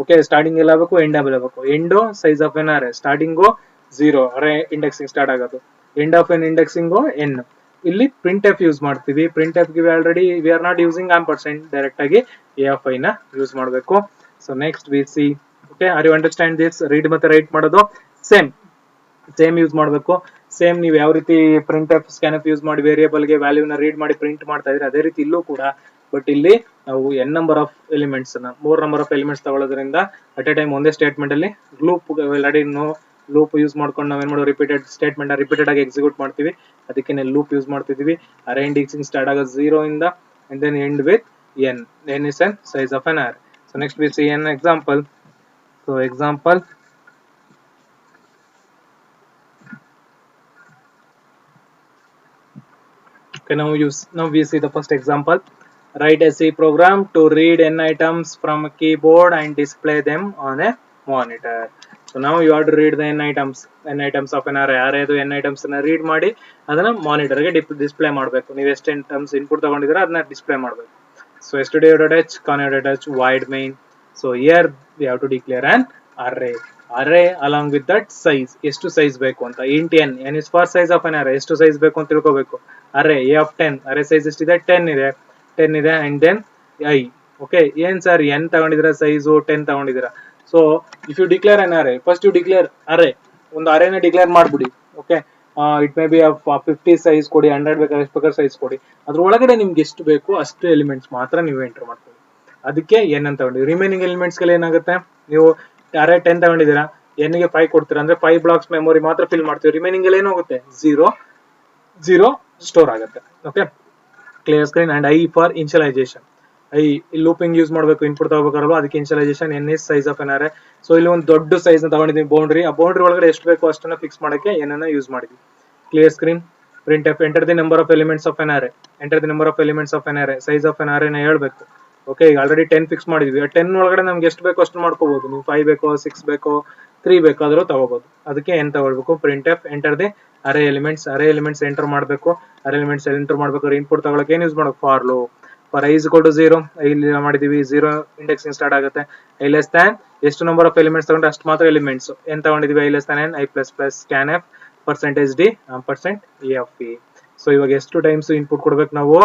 Okay, starting ಎಲ್ಲ ಆಗಬೇಕು, ಎಂಡ್ ಆಗಬೇಕು. ಎಂಡೋ size of an array, starting 0 array indexing start ಆಗೋದು, end of an indexing n. ಇಲ್ಲಿ print f use ಮಾಡ್ತೀವಿ. Print f ಗೆ already we are not using ampersand, direct ಆಗಿ A of I ನ ಯೂಸ್ ಮಾಡಬೇಕು. So next we see, okay, are you understand this? Read ಮತ್ತೆ write ಮಾಡೋದು same use ಮಾಡಬೇಕು. Same ನೀವು ಯಾವ ರೀತಿ print f scan f use ಮಾಡಿ ವೇರಿಯೇಬಲ್ ಗೆ ವ್ಯಾಲ್ಯೂನ ರೀಡ್ ಮಾಡಿ ಪ್ರಿಂಟ್ ಮಾಡ್ತಾ ಇದ್ರೆ ಅದೇ ರೀತಿ ಇಲ್ಲೂ ಕೂಡ. ಬಟ್ ಇಲ್ಲಿ ನಾವು n ನಂಬರ್ ಆಫ್ ಎಲಿಮೆಂಟ್ಸ್ ನ 3 ನಂಬರ್ ಆಫ್ ಎಲಿಮೆಂಟ್ಸ್ ತಗೊಳ್ಳೋದ್ರಿಂದ ಅಟ್ ಎ ಟೈಮ್ ಒಂದೇ ಸ್ಟೇಟ್ಮೆಂಟ್ ಅಲ್ಲಿ ಲೂಪ್ ಯೂಸ್ ಮಾಡ್ಕೊಂಡು ನಾವೇನ್ ಮಾಡೋ ರಿಪೀಟೆಡ್ ಸ್ಟೇಟ್ಮೆಂಟ್ ರಿಪೀಟೆಡ್ ಆಗಿ ಎಕ್ಸಿಕ್ಯೂಟ್ ಮಾಡ್ತೀವಿ. ಅದಕ್ಕೆ ಲೂಪ್ ಯೂಸ್ ಮಾಡ್ತಿದೀವಿ. ಅರೇ ಇಂಡೆಕ್ಸಿಂಗ್ ಸ್ಟಾರ್ಟ್ ಆಗೋದು 0 ಇಂದ and then end with n is an size of an array. So next we see an example. So example, okay, now we see the first example. Write a C program to read n items from a keyboard and display them on a monitor. So now you have to read the n items of an array ಅದು n items ನ read ಮಾಡಿ ಅದನ್ನ monitor ಗೆ display ಮಾಡಬೇಕು. ನೀವು ಎಷ್ಟು items input ತಗೊಂಡಿದ್ದೀರಾ ಅದನ್ನ display ಮಾಡಬೇಕು. So stdio.h conio.h void main. So here we have to declare an array along with that size. ಎಷ್ಟು ಸೈಜ್ ಬೇಕು ಅಂತ, int n is for size of an array. ಎಷ್ಟು ಸೈಜ್ ಬೇಕು ಅಂತ ತಿಳ್ಕೋಬೇಕು. array a of 10, array size ಎಷ್ಟಿದೆ 10 ಇದೆ and then I. okay, ಏನ್ ಸರ್ n ತಗೊಂಡಿದ್ದೀರಾ ಸೈಜು 10 ತಗೊಂಡಿದ್ದೀರಾ. So if you declare an array, first you declare array, ಒಂದು ಅರೇನ ಡಿಕ್ಲೇರ್ ಮಾಡ್ಬಿಡಿ. Okay, it may be 50 size ಕೊಡಿ, 100 ಬೇಕಾದ್ರೆ ಎಷ್ಟು ಬೇಕಾದ್ರೆ ಸೈಜ್ ಕೊಡಿ. ಅದ್ರ ಒಳಗಡೆ ನಿಮ್ಗೆ ಎಷ್ಟು ಬೇಕು ಅಷ್ಟು ಎಲಿಮೆಂಟ್ಸ್ ಮಾತ್ರ ನೀವು ಎಂಟರ್ ಮಾಡ್ಕೊಳ್ಳಿ. ಅದಕ್ಕೆ n ಅಂತ ತಗೊಂಡಿದ್ದೀವಿ. ರಿಮೈನಿಂಗ್ ಎಲಿಮೆಂಟ್ಸ್ ಗೆಲ್ಲ ಏನಾಗುತ್ತೆ, ನೀವು array 10 ತಗೊಂಡಿದ್ದೀರಾ, n ಗೆ 5 ಕೊಡ್ತೀರಾ ಅಂದ್ರೆ 5 ಬ್ಲಾಕ್ಸ್ ಮೆಮೊರಿ ಮಾತ್ರ ಫಿಲ್ ಮಾಡ್ತೀವಿ. ರಿಮೈನಿಂಗ್ ಎಲ್ಲ ಏನಾಗುತ್ತೆ, 0 ಸ್ಟೋರ್ ಆಗುತ್ತೆ. Okay, clear screen. And I for initialisation. Looping use ಮಾಡಬೇಕು, ಇನ್ಪುಟ್ ತಗೋಬೇಕಲ್ವಾ, ಅದಕ್ಕೆ initialisation n is size of an array. So ಇಲ್ಲಿ ಒಂದು ದೊಡ್ಡ ಸೈಜ್ ನ ತಗೊಂಡಿದ್ದೀವಿ ಬೌಂಡ್ರಿ. ಆ ಬೌಂಡ್ರಿ ಒಳಗಡೆ ಎಷ್ಟು ಬೇಕೋ ಅಷ್ಟನ್ನ ಫಿಕ್ಸ್ ಮಾಡಕ್ಕೆ n ಅನ್ನ ಯೂಸ್ ಮಾಡಿದ್ವಿ. Clear screen. Print F enter the number of elements of an array. Enter the number of elements of an array. Size of an array ನ ಹೇಳ್ಬೇಕು. ಓಕೆ, ಈಗ ಆಲ್ರೆಡಿ 10 ಫಿಕ್ಸ್ ಮಾಡಿದ್ವಿ. 10 ಒಳಗಡೆ ನಮ್ಗೆ ಎಷ್ಟು ಬೇಕೋ ಅಷ್ಟು ಮಾಡ್ಕೋಬಹುದು. ನೀವು 5 ಬೇಕೋ, 6 ಬೇಕೋ, 3 ಬೇಕಾದ್ರೂ ತಗೋಬಹುದು. ಅದಕ್ಕೆ n ತಗೊಳ್ಬೇಕು. Print F enter the array elements enter ಮಾಡಬೇಕು. ಅರೇ ಎಲಿಮೆಂಟ್ಸ್ ಎಂಟರ್ ಮಾಡಬೇಕಾದ್ರೆ ಇನ್ಪುಟ್ ತಗೊಳಕ್ಕೆ ಏನ್ ಯೂಸ್ ಮಾಡಬೇಕು, for loop. For i is equal to 0, ಇಲ್ಲಿ ಮಾಡಿದೀವಿ 0 ಇಂಡೆಕ್ಸಿಂಗ್ ಸ್ಟಾರ್ಟ್ ಆಗುತ್ತೆ. i less than ಎಷ್ಟು ನಂಬರ್ ಆಫ್ ಎಲಿಮೆಂಟ್ಸ್ ತಗೊಂಡ್ರೆ ಅಷ್ಟು ಮಾತ್ರ elements. n ತಗೊಂಡಿದೀವಿ i less than n, i plus plus scanf %d %a. So ಇವಾಗ ಎಷ್ಟು ಟೈಮ್ಸ್ ಇನ್ಪುಟ್ ಕೊಡ್ಬೇಕು ನಾವು,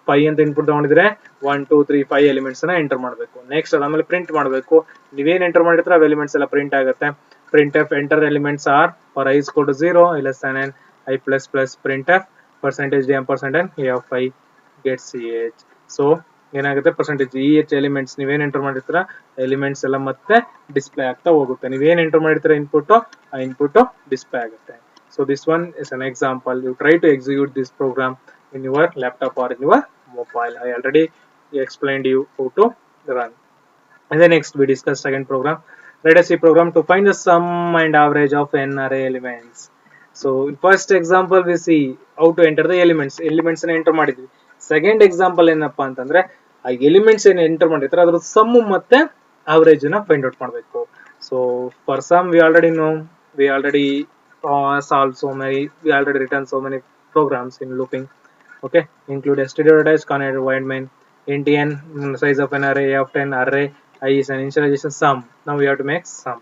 5 ಅಂತ ಇನ್ಪುಟ್ ತಗೊಂಡಿದ್ರೆ 1 2 3 5 ಎಲಿಮೆಂಟ್ಸ್ ನ ಎಂಟರ್ ಮಾಡಬೇಕು. ನೆಕ್ಸ್ಟ್ ಅದಾದ್ಮೇಲೆ ಪ್ರಿಂಟ್ ಮಾಡಬೇಕು. ನೀವೇನ್ ಎಂಟರ್ ಮಾಡಿದ್ರೆ ಅವ್ ಎಲಿಮೆಂಟ್ಸ್ ಎಲ್ಲ ಪ್ರಿಂಟ್ ಆಗುತ್ತೆ. Print F enter elements are for i is equal to 0, i less than n, i plus plus print f %d %n a of i gets ch. ಸೊ ಏನಾಗುತ್ತೆ, %eh elements ನೀವೇನ್ enter ಮಾಡಿರ್ತೀರ elements ಎಲ್ಲ ಮತ್ತೆ display ಆಗ್ತಾ ಹೋಗುತ್ತೆ. ನೀವೇನ್ enter ಮಾಡಿರ್ತೀರ ಇನ್ಪುಟ್, ಆ ಇನ್ಪುಟ್ ಡಿಸ್ಪ್ಲೇ ಆಗುತ್ತೆ. So this one is an example. You try to execute this program in your laptop or in your mobile. I already explained you how to run. And then next we discuss second program. Write a C program to find the sum and average of n array elements. So in first example we see how to enter the elements na enter ಮಾಡಿದ್ವಿ. Second example ಏನಪ್ಪಾ ಅಂತಂದ್ರೆ ಆ elements ಏನು enter ಮಾಡಿರ್ತಾರೆ ಅದರ some ಮತ್ತೆ average ನ find out ಮಾಡಬೇಕು. So for sum we already solved so many, we already written so many programs in looping. Okay, include stdio.h conio void main, int n size of an array a of 10, array I is an initialization sum. Now we have to make sum.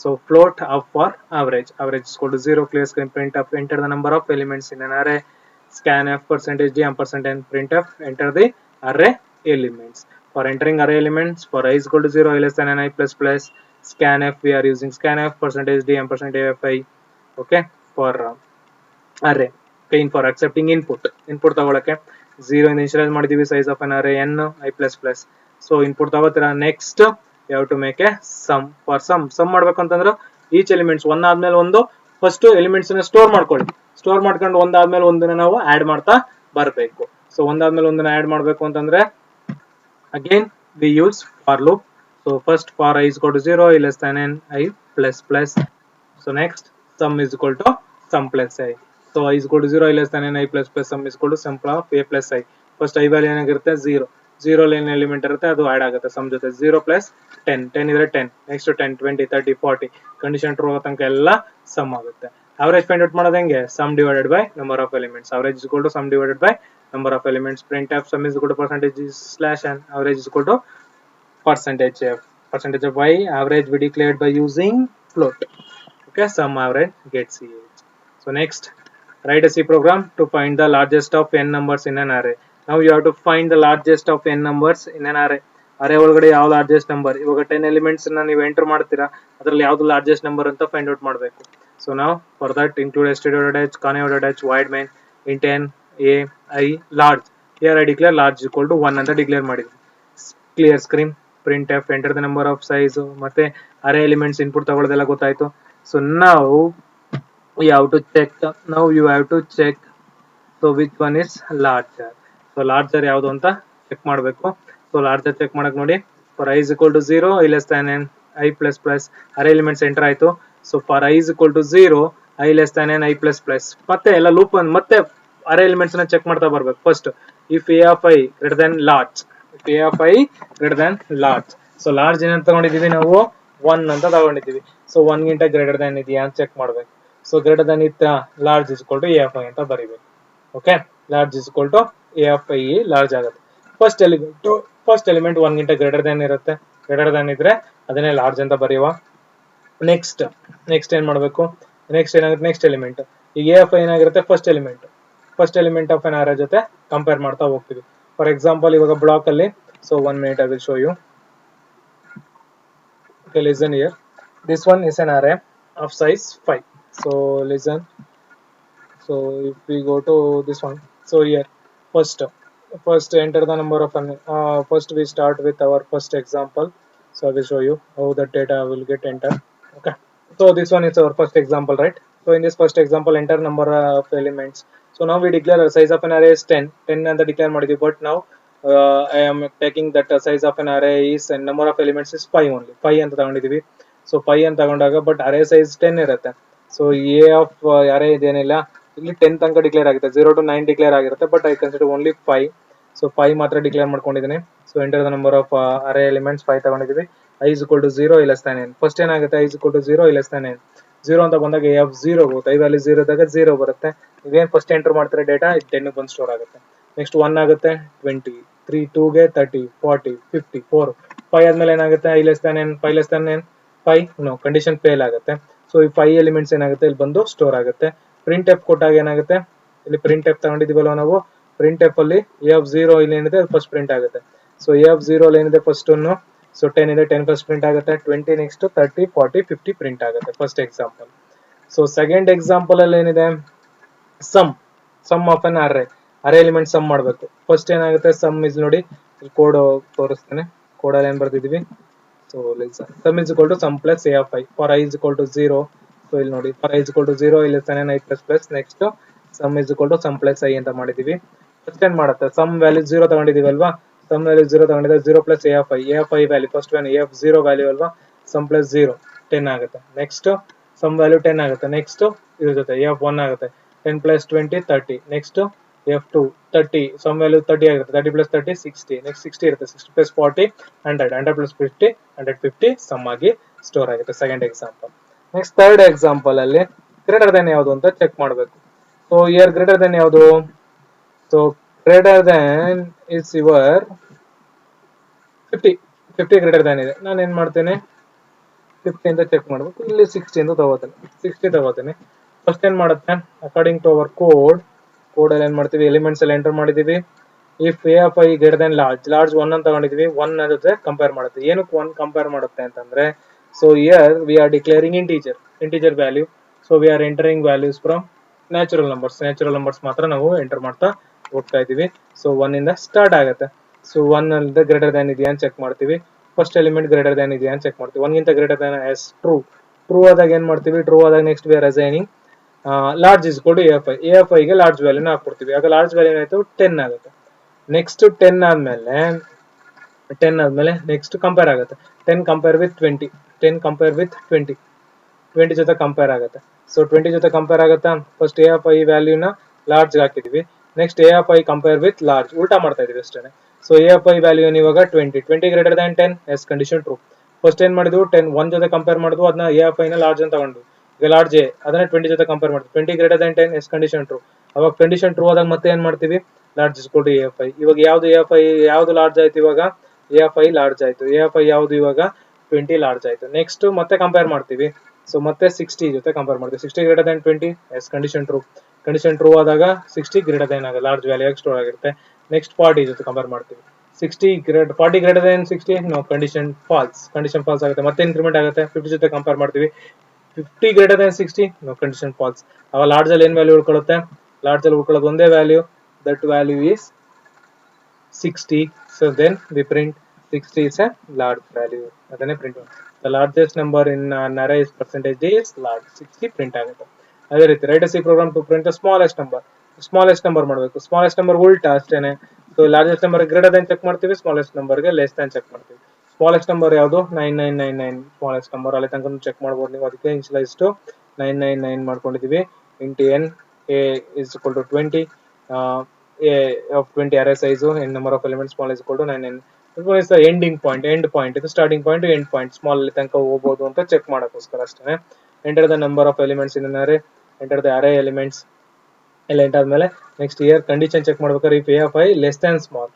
So float up for average is equal to 0. Clear screen. Print f enter the number of elements in an array. Scanf %d %n. Print f enter the array elements. For entering array elements, for I is equal to 0, i less than n, i plus plus scanf, we are using scanf %d %a. Okay, for array. For accepting input ತಗೊಳಕ್ಕೆ 0 ಇಂದ initialize ಮಾಡಿದೀವಿ. Size of an array n, i plus plus. So input ತಗೋತೀರಾ. Next you have to make a sum. For sum ಮಾಡ್ಬೇಕಂತಂದ್ರೆ each elements ಒಂದಾದ್ಮೇಲೆ ಒಂದು first elements ನ store ಮಾಡ್ಕೊಳ್ಳಿ. Store ಮಾಡ್ಕೊಂಡು ಒಂದಾದ್ಮೇಲೆ ಒಂದನ್ನ ನಾವು ಆಡ್ ಮಾಡ್ತಾ ಬರಬೇಕು. ಸೊ ಒಂದಾದ್ಮೇಲೆ ಒಂದನ್ನ ಆಡ್ ಮಾಡಬೇಕು ಅಂತಂದ್ರೆ again we use for loop. So first for i is equal to 0, i less than n, i plus plus. So next sum is equal to sum plus i. So I is equal to 0, i less than n, i plus plus sum is equal to sum of a plus i. First i value ಏನಾಗಿರುತ್ತೆ 0. 0 line element ಇರುತ್ತೆ, ಅದು add ಆಗುತ್ತೆ some ಜೊತೆ. 0 plus 10 ಇದ್ರೆ 10, next 10 20 30 40 condition true ಆಗೋ ತನಕ ಎಲ್ಲ some ಆಗುತ್ತೆ. ಅವರೇಜ್ ಫೈಂಡ್ ಔಟ್ ಮಾಡೋದು ಹೆಂಗೆ, sum divided by number of elements. Average is equal to sum divided by number of elements. Print f sum is equal to %n, average is equal to percentage of y. Average we declared by using float. Okay, sum average gets ch. So next, write a C program to find the largest of n numbers in an array. Now you have to find the largest of n numbers in an array. Array ಒಳಗಡೆ ಯಾವ largest number, ಇವಾಗ 10 elements ನ ನೀವು enter ಮಾಡ್ತೀರಾ, ಅದರಲ್ಲಿ ಯಾವ್ದು largest number ಅಂತ find out ಮಾಡಬೇಕು. ಸೊ ನಾವು for that include stdio.h conio.h void main, int n a I large. Here I declare large is equal to 1 ಅಂತ ಡಿಕ್ಲೇರ್ ಮಾಡಿದ್ವಿ. Clear screen. Print F enter the number of size ಮತ್ತೆ ಅರೇ elements input ತಗೊಳ್ಳೋದೆಲ್ಲ ಗೊತ್ತಾಯ್ತು. So ನಾವು you have to check so which one is larger. So larger ಯಾವುದು ಅಂತ check ಮಾಡಬೇಕು. So larger check ಮಾಡಕ್ ನೋಡಿ. For i is equal to 0, i less than n, i plus plus array elements enter ಆಯ್ತು. So for i is equal to 0, i less than n, i plus plus ಮತ್ತೆ ಎಲ್ಲ loop ಮತ್ತೆ ಅರೇ elements ನ check ಮಾಡ್ತಾ ಬರ್ಬೇಕು. First if a of i greater than large, if a of i greater than large, so large ಏನಂತ ತಗೊಂಡಿದೀವಿ ನಾವು 1 ಅಂತ ತಗೊಂಡಿದೀವಿ. So 1 ಗಿಂತ ಗ್ರೇಟರ್ ದನ್ ಇದೆಯಾ ಅಂತ ಚೆಕ್ ಮಾಡ್ಬೇಕು. ಸೊ ಗ್ರೇಟರ್ ದನ್ ಇತ್ತ large is equal to a of i ಅಂತ ಬರೀಬೇಕು. Okay, large is equal to a of i large ಆಗುತ್ತೆ. ಫಸ್ಟ್ ಎಲಿಮೆಂಟ್ 1 ಗಿಂತ ಗ್ರೇಟರ್ ದನ್ ಇರುತ್ತೆ. ಗ್ರೇಟರ್ ದನ್ ಇದ್ರೆ ಅದನ್ನೇ ಲಾರ್ಜ್ ಅಂತ ಬರೆಯುವ. ನೆಕ್ಸ್ಟ್ ಏನ್ ಮಾಡಬೇಕು, ನೆಕ್ಸ್ಟ್ ಏನಾಗುತ್ತೆ, ನೆಕ್ಸ್ಟ್ ಎಲಿಮೆಂಟ್ ಈಗ a of i ಏನಾಗಿರುತ್ತೆ, ಫಸ್ಟ್ ಎಲಿಮೆಂಟ್ ಆಫ್ ಎನ್ ಅರೇ ಜೊತೆ ಕಂಪೇರ್ ಮಾಡ್ತಾ ಹೋಗ್ತೀವಿ. ಫಾರ್ ಎಕ್ಸಾಂಪಲ್ ಇವಾಗ ಬ್ಲಾಕ್ ಅಲ್ಲಿ, so 1 minute I will show you. Okay, listen here. This one is an array of size 5. So listen. So if we go to this one, so here first enter the number of an first we start with our first example. So I will show you how the data will get entered. Okay, so this one is our first example, right? So in this first example, enter number of elements. So now we declare the size of an array is 10 and the declare ಮಾಡಿದ್ವಿ. But now I am taking that size of an array is and number of elements is 5 only. 5 ಅಂತ ತಗೊಂಡಿದೀವಿ. So 5 ಅಂತ ತಗೊಂಡಾಗ but array size 10 ಇರುತ್ತೆ. So A of ಅರೇ ಇದೇನಿಲ್ಲ, ಇಲ್ಲಿ 10 ತನಕ declare ಆಗುತ್ತೆ, 0 to 9 declare ಆಗಿರುತ್ತೆ. But I consider only 5. So 5 ಮಾತ್ರ declare ಮಾಡ್ಕೊಂಡಿದ್ದೀನಿ. So enter the number of array elements 5 ತಗೊಂಡಿದ್ದೀವಿ. i is equal to 0, i less than n. First ಏನಾಗುತ್ತೆ, i is equal to 0, i less than n. 0 ಅಂತ ಬಂದಾಗ a of 0 ಹೋಗುತ್ತೆ. i value 0 ಇದ್ದಾಗ 0 ಬರುತ್ತೆ. ಇದೇನು ಫಸ್ಟ್ ಎಂಟರ್ ಮಾಡ್ತಾರೆ ಡೇಟಾ, ಇದು 10 ಬಂದು ಸ್ಟೋರ್ ಆಗುತ್ತೆ. ನೆಕ್ಸ್ಟ್ 1 ಆಗುತ್ತೆ, 20, 3 2 ಗೆ 30, 40, 50, 4 5 ಆದ್ಮೇಲೆ ಏನಾಗುತ್ತೆ, i less than n, 5 less than n, 5 no condition fail ಆಗುತ್ತೆ. ಸೊ ಈ 5 ಎಲಿಮೆಂಟ್ಸ್ ಏನಾಗುತ್ತೆ, ಇಲ್ಲಿ ಬಂದು ಸ್ಟೋರ್ ಆಗುತ್ತೆ. ಪ್ರಿಂಟ್ ಎಫ್ ಕೊಟ್ಟಾಗ ಏನಾಗುತ್ತೆ, ಇಲ್ಲಿ ಪ್ರಿಂಟ್ ಎಫ್ ತಗೊಂಡಿದ್ದೀವಲ್ಲ ನಾವು, ಪ್ರಿಂಟ್ ಎಫ್ ಅಲ್ಲಿ a of 0 ಇಲ್ಲಿ ಏನಿದೆ ಅದು ಫಸ್ಟ್ ಪ್ರಿಂಟ್ ಆಗುತ್ತೆ. ಸೊ a of 0 ಅಲ್ಲಿ ಏನಿದೆ ಫಸ್ಟ್ ಅನ್ನು, ಸೊ 10 ಇದೆ, 10 ಫಸ್ಟ್ ಪ್ರಿಂಟ್ ಆಗುತ್ತೆ. 20 ನೆಕ್ಸ್ಟ್, 30, 40, 50 ಪ್ರಿಂಟ್ ಆಗುತ್ತೆ first example. So second example ಅಲ್ಲಿ ಏನಿದೆ, sum of an array element sum ಮಾಡಬೇಕು. ಫಸ್ಟ್ ಏನಾಗುತ್ತೆ, ಸಮ್ ಇಸ್ ನೋಡಿ, ಇಲ್ಲಿ ಕೋಡ್ ತೋರಿಸ್ತೇನೆ. ಕೋಡಲ್ಲಿ ಏನ್ ಬರ್ತಿದೀವಿ, so sum is equal to sum plus a of i. For i is equal to 0, so ಇಲ್ಲಿ ನೋಡಿ, for i is equal to 0, ಇಲ್ಲಿ i plus plus. Next sum is equal to sum plus i ಅಂತ ಮಾಡಿದೀವಿ. First ಏನ್ ಮಾಡುತ್ತೆ, some value 0 ತಗೊಂಡಿದೀವಿ ಅಲ್ವಾ, sum value 0 ತಗೊಂಡಿದ್ರೆ 0 plus a of i value first value a of 0 value ಅಲ್ವಾ, sum plus 0 10 ಆಗುತ್ತೆ. ನೆಕ್ಸ್ಟ್ ಸಮ್ ವ್ಯಾಲ್ಯೂ 10 ಆಗುತ್ತೆ. ನೆಕ್ಸ್ಟ್ ಇದ್ರ ಜೊತೆ a of 1 ಆಗುತ್ತೆ, 10 plus 20 30. Next a of 2 30, sum value 30 ಆಗುತ್ತೆ, 30 ಪ್ಲಸ್ 30 60. ನೆಕ್ಸ್ಟ್ 60 ಇರುತ್ತೆ, 60 ಪ್ಲಸ್ 40 100, 100 ಪ್ಲಸ್ 50 150 ಸಮ್ ಆಗಿ ಸ್ಟೋರ್ ಆಗುತ್ತೆ. Second example. Next third example ಅಲ್ಲಿ ಗ್ರೇಟರ್ ದೆನ್ ಯಾವುದು ಅಂತ ಚೆಕ್ ಮಾಡಬೇಕು. ಸೊ ಇಯರ್ ಗ್ರೇಟರ್ ದೆನ್ ಯಾವುದು, so greater than is your 50 greater than ಇದೆ. ನಾನು ಏನ್ ಮಾಡ್ತೇನೆ, 50 ಅಂತ ಚೆಕ್ ಮಾಡಬೇಕು. ಇಲ್ಲಿ 60 ಅಂತ ತಗೋತೇನೆ, 60 ತಗೋತೇನೆ. ಫಸ್ಟ್ ಏನ್ ಮಾಡುತ್ತೆ, ಅಕಾರ್ಡಿಂಗ್ ಟು ಅವರ್ ಕೋಡ್ ಅಲ್ಲಿ ಏನ್ ಮಾಡ್ತೀವಿ, ಎಲಿಮೆಂಟ್ಸ್ ಅಲ್ಲಿ ಎಂಟರ್ ಮಾಡಿದೀವಿ. If a of i greater than large 1 ಅಂತ ತಗೊಂಡಿದೀವಿ, 1 ಜೊತೆ ಕಂಪೇರ್ ಮಾಡುತ್ತೆ. ಏನಕ್ಕೆ 1 ಕಂಪೇರ್ ಮಾಡುತ್ತೆ ಅಂತಂದ್ರೆ, so here we are declaring integer value. So we are entering values from natural numbers ಮಾತ್ರ ನಾವು ಎಂಟರ್ ಮಾಡ್ತಾ ಹೋಗ್ತಾ ಇದೀವಿ. ಸೊ 1 ಇಂದ ಸ್ಟಾರ್ಟ್ ಆಗುತ್ತೆ. ಸೊ 1 ಅಲ್ಲಿ ಗ್ರೇಟರ್ ದನ್ ಇದೆಯಾ ಅಂತ ಚೆಕ್ ಮಾಡ್ತೀವಿ. ಫಸ್ಟ್ ಎಲಿಮೆಂಟ್ ಗ್ರೇಟರ್ ದನ್ ಇದೆಯಾ ಅಂತ ಚೆಕ್ ಮಾಡ್ತೀವಿ. 1 ಗಿಂತ ಗ್ರೇಟರ್ ದನ್ ಎಸ್ ಟ್ರೂ ಆದಾಗ ಏನ್ ಮಾಡ್ತೀವಿ, ಟ್ರೂ ಆದಾಗ next we are assigning large is equal to a of i ಗೆ ಲಾರ್ಜ್ ವ್ಯಾಲ್ಯೂನ ಹಾಕ್ಬಿಡ್ತೀವಿ. ಆಗ ಲಾರ್ಜ್ ವ್ಯಾಲ್ಯೂ ಏನಾಯ್ತು, 10 ಆಗುತ್ತೆ. ನೆಕ್ಸ್ಟ್ 10 ಆದ್ಮೇಲೆ ನೆಕ್ಸ್ಟ್ ಕಂಪೇರ್ ಆಗುತ್ತೆ. 10 ಕಂಪೇರ್ ವಿತ್ 20, 10 ಕಂಪೇರ್ ವಿತ್ 20 ಜೊತೆ ಕಂಪೇರ್ ಆಗುತ್ತೆ. ಸೊ 20 ಜೊತೆ ಕಂಪೇರ್ ಆಗುತ್ತಾ, ಫಸ್ಟ್ a of i ವ್ಯಾಲ್ಯೂನ ಲಾರ್ಜ್ ಹಾಕಿದೀವಿ. Next a of i compare with large, ಉಲ್ಟಾ ಮಾಡ್ತಾ ಇದೀವಿ ಅಷ್ಟೇ. So a of i value ಇವಾಗ 20 greater than 10, yes condition true. First ಏನ್ ಮಾಡಿದ್ವು, 10 1 ಜೊತೆ ಕಂಪೇರ್ ಮಾಡಿದ್ವು, ಅದನ್ನ a of i ನ ಲಾರ್ಜ್ ಅಂತ ತಗೊಂಡು, ಈಗ ಲಾರ್ಜ್ ಅದನ್ನ 20 ಜೊತೆ ಕಂಪೇರ್ ಮಾಡ್ತೀವಿ. 20 greater than 10, yes condition true. ಅವಾಗ ಕಂಡೀಷನ್ ಟ್ರೂ ಆದಾಗ ಮತ್ತೆ ಏನ್ ಮಾಡ್ತೀವಿ, large is equal to a of i. ಇವಾಗ ಯಾವ್ದು a of i ಯಾವ್ದು ಲಾರ್ಜ್ ಆಯ್ತು, ಇವಾಗ a of i ಲಾರ್ಜ್ ಆಯ್ತು. a of i ಯಾವ್ದು ಇವಾಗ 20 ಲಾರ್ಜ್ ಆಯ್ತು. ನೆಕ್ಸ್ಟ್ ಮತ್ತೆ ಕಂಪೇರ್ ಮಾಡ್ತೀವಿ. ಸೊ ಮತ್ತೆ 60 ಜೊತೆ ಕಂಪೇರ್ ಮಾಡ್ತೀವಿ. 60 greater than 20, yes condition true ಆದಾಗ 60 ಗ್ರೇಟರ್ ದನ್ ಆಗ ಲಾರ್ಜ್ ವ್ಯಾಲ್ಯೂ ಆಗಿ ಸ್ಟೋರ್ ಆಗಿರುತ್ತೆ. ನೆಕ್ಸ್ಟ್ 40 ಜೊತೆ ಕಂಪೇರ್ ಮಾಡ್ತೀವಿ. 40 greater than 60, no condition false ಆಗುತ್ತೆ. ಮತ್ತೆ ಇನ್ಕ್ರಿಮೆಂಟ್ ಆಗುತ್ತೆ. 50 ಜೊತೆ ಕಂಪೇರ್ ಮಾಡ್ತೀವಿ. 50 greater than 60, no condition false. ಅವಾಗ ಲಾರ್ಜ್ ಅಲ್ಲಿ ಏನ್ ವ್ಯಾಲ್ಯೂ ಉಳ್ಕೊಳ್ಳುತ್ತೆ, ಲಾರ್ಜ್ ಅಲ್ಲಿ ಉಳ್ಕೊಳ್ಳೋದು ಒಂದೇ value, that value is 60. So then we print 60 is a large value. ಅದನ್ನೇ ಪ್ರಿಂಟ್ ಮಾಡಿ. The largest number in an array is percentage is large. 60 print ಆಗುತ್ತೆ. ಅದೇ ರೀತಿ write C program to print the smallest number ಮಾಡಬೇಕು. Smallest number ಉಲ್ಟಾ ಅಷ್ಟೇನೆ. So largest number greater than check ಮಾಡ್ತೀವಿ, smallest ನಂಬರ್ಗೆ ಲೆಸ್ ದನ್ ಚೆಕ್ ಮಾಡ್ತೀವಿ. Smallest number ಯಾವುದು 9999 ಸ್ಮಾಲೆಸ್ಟ್ ನಂಬರ್, ಅಲ್ಲಿ ತನಕ ಚೆಕ್ ಮಾಡ್ಬೋದು ನೀವು. ಅದಕ್ಕೆ ಇನ್ಶಿಯಲೈಸ್ ಟು 999 ಮಾಡ್ಕೊಂಡಿದೀವಿ. Int n a is equal to 20, a of 20 array size, n number of elements small is equal to 99. is the ending point, end point, ಇದು starting point end point, small ಅಲ್ಲಿ ತನಕ ಹೋಗ್ಬೋದು ಅಂತ check ಮಾಡೋಕ್ಕೋಸ್ಕರ ಅಷ್ಟೇ. Enter the number of elements in array, enter the array elements ಎಲ್ಲ ಎಂಟಾದ್ಮೇಲೆ next year condition check ಮಾಡ್ಬೇಕಾದ್ರೆ if AFI less than small,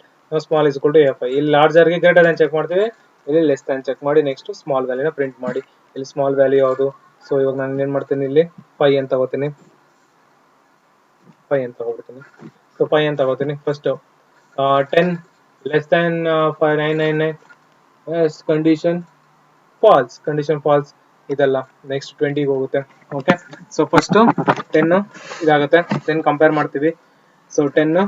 small is equal to AFI. ಇಲ್ಲಿ ಲಾರ್ಜರ್ ಗೆ ಗ್ರೇಟರ್ ದ್ಯಾನ್ ಚೆಕ್ ಮಾಡ್ತೀವಿ, ಇಲ್ಲಿ ಲೆಸ್ ದ್ಯಾನ್ ಚೆಕ್ ಮಾಡಿ next small ವ್ಯಾಲ್ಯೂನ print ಮಾಡಿ. ಇಲ್ಲಿ ಸ್ಮಾಲ್ ವ್ಯಾಲ್ಯೂ ಯಾವುದು? ಸೊ ಇವಾಗ ನಾನು ಏನ್ ಮಾಡ್ತೀನಿ, ಇಲ್ಲಿ 5 ಅಂತ ತಗೋತೀನಿ, 5 ಅಂತ ತಗೋತೀನಿ. ಸೊ 5 ಅಂತ ತಗೋತೀನಿ. First 10 less than 999, condition falls, condition falls ಇದೆಲ್ಲ. ನೆಕ್ಸ್ಟ್ 20 ಹೋಗುತ್ತೆ. ಓಕೆ, ಸೊ ಫಸ್ಟ್ 10 ಇದಾಗುತ್ತೆ, 10 ಕಂಪೇರ್ ಮಾಡ್ತೀವಿ. ಸೊ 10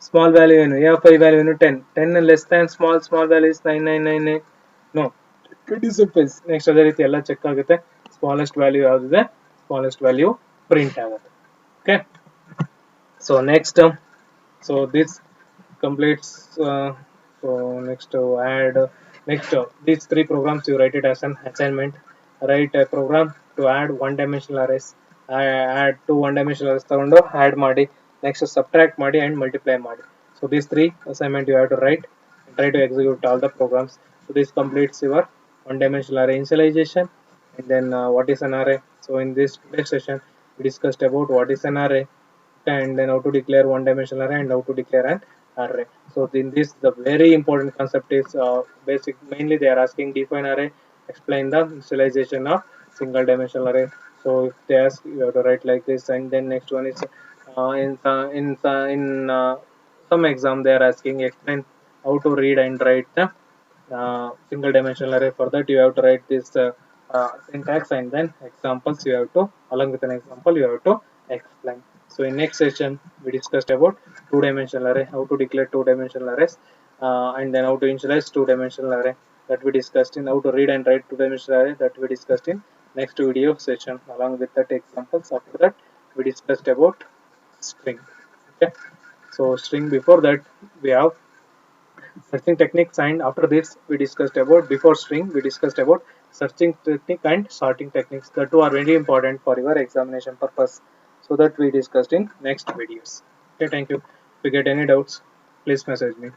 ಸ್ಮಾಲ್ ವ್ಯಾಲ್ಯೂ ಏನು, AFI ವ್ಯಾಲ್ಯೂ ಏನು 10, 10 less than small, small value is 9999, no 27. Next ಅದೇ ರೀತಿ ಎಲ್ಲ ಚೆಕ್ ಆಗುತ್ತೆ. ಸ್ಮಾಲೆಸ್ಟ್ ವ್ಯಾಲ್ಯೂ ಯಾವ್ದಿದೆ, ಸ್ಮಾಲೆಸ್ಟ್ ವ್ಯಾಲ್ಯೂ ಪ್ರಿಂಟ್ ಆಗುತ್ತೆ. Okay, so next, so this completes, so next add, next these three programs you write it as an assignment. Write a program to add one dimensional arrays, add two one dimensional arrays ತಗೊಂಡು add ಮಾಡಿ, next subtract ಮಾಡಿ and multiply ಮಾಡಿ. So these three assignment you have to write and try to execute all the programs. So this completes your one dimensional array initialization. And then what is an array? So in this next session we discussed about what is an array, and then how to declare one dimensional array and how to declare an array. So in this the very important concept is basic, mainly they are asking define array, explain the initialization of single dimensional array. So if they ask, you have to write like this. And then next one is in some exam they are asking explain how to read and write the single dimensional array. For that you have to write this syntax and then examples you have to, along with an example you have to explain. So in next session we discussed about two-dimensional array, how to declare two-dimensional arrays, and then how to initialize two-dimensional array, that we discussed in. How to read and write two-dimensional array, that we discussed in next video session along with that examples. After that we discussed about string. Okay, so string, before that we have searching techniques, and after this we discussed about, before string we discussed about searching technique and sorting techniques. The two are very important for your examination purpose, so that we discussed in next videos. Okay, thank you. If you get any doubts, please message me.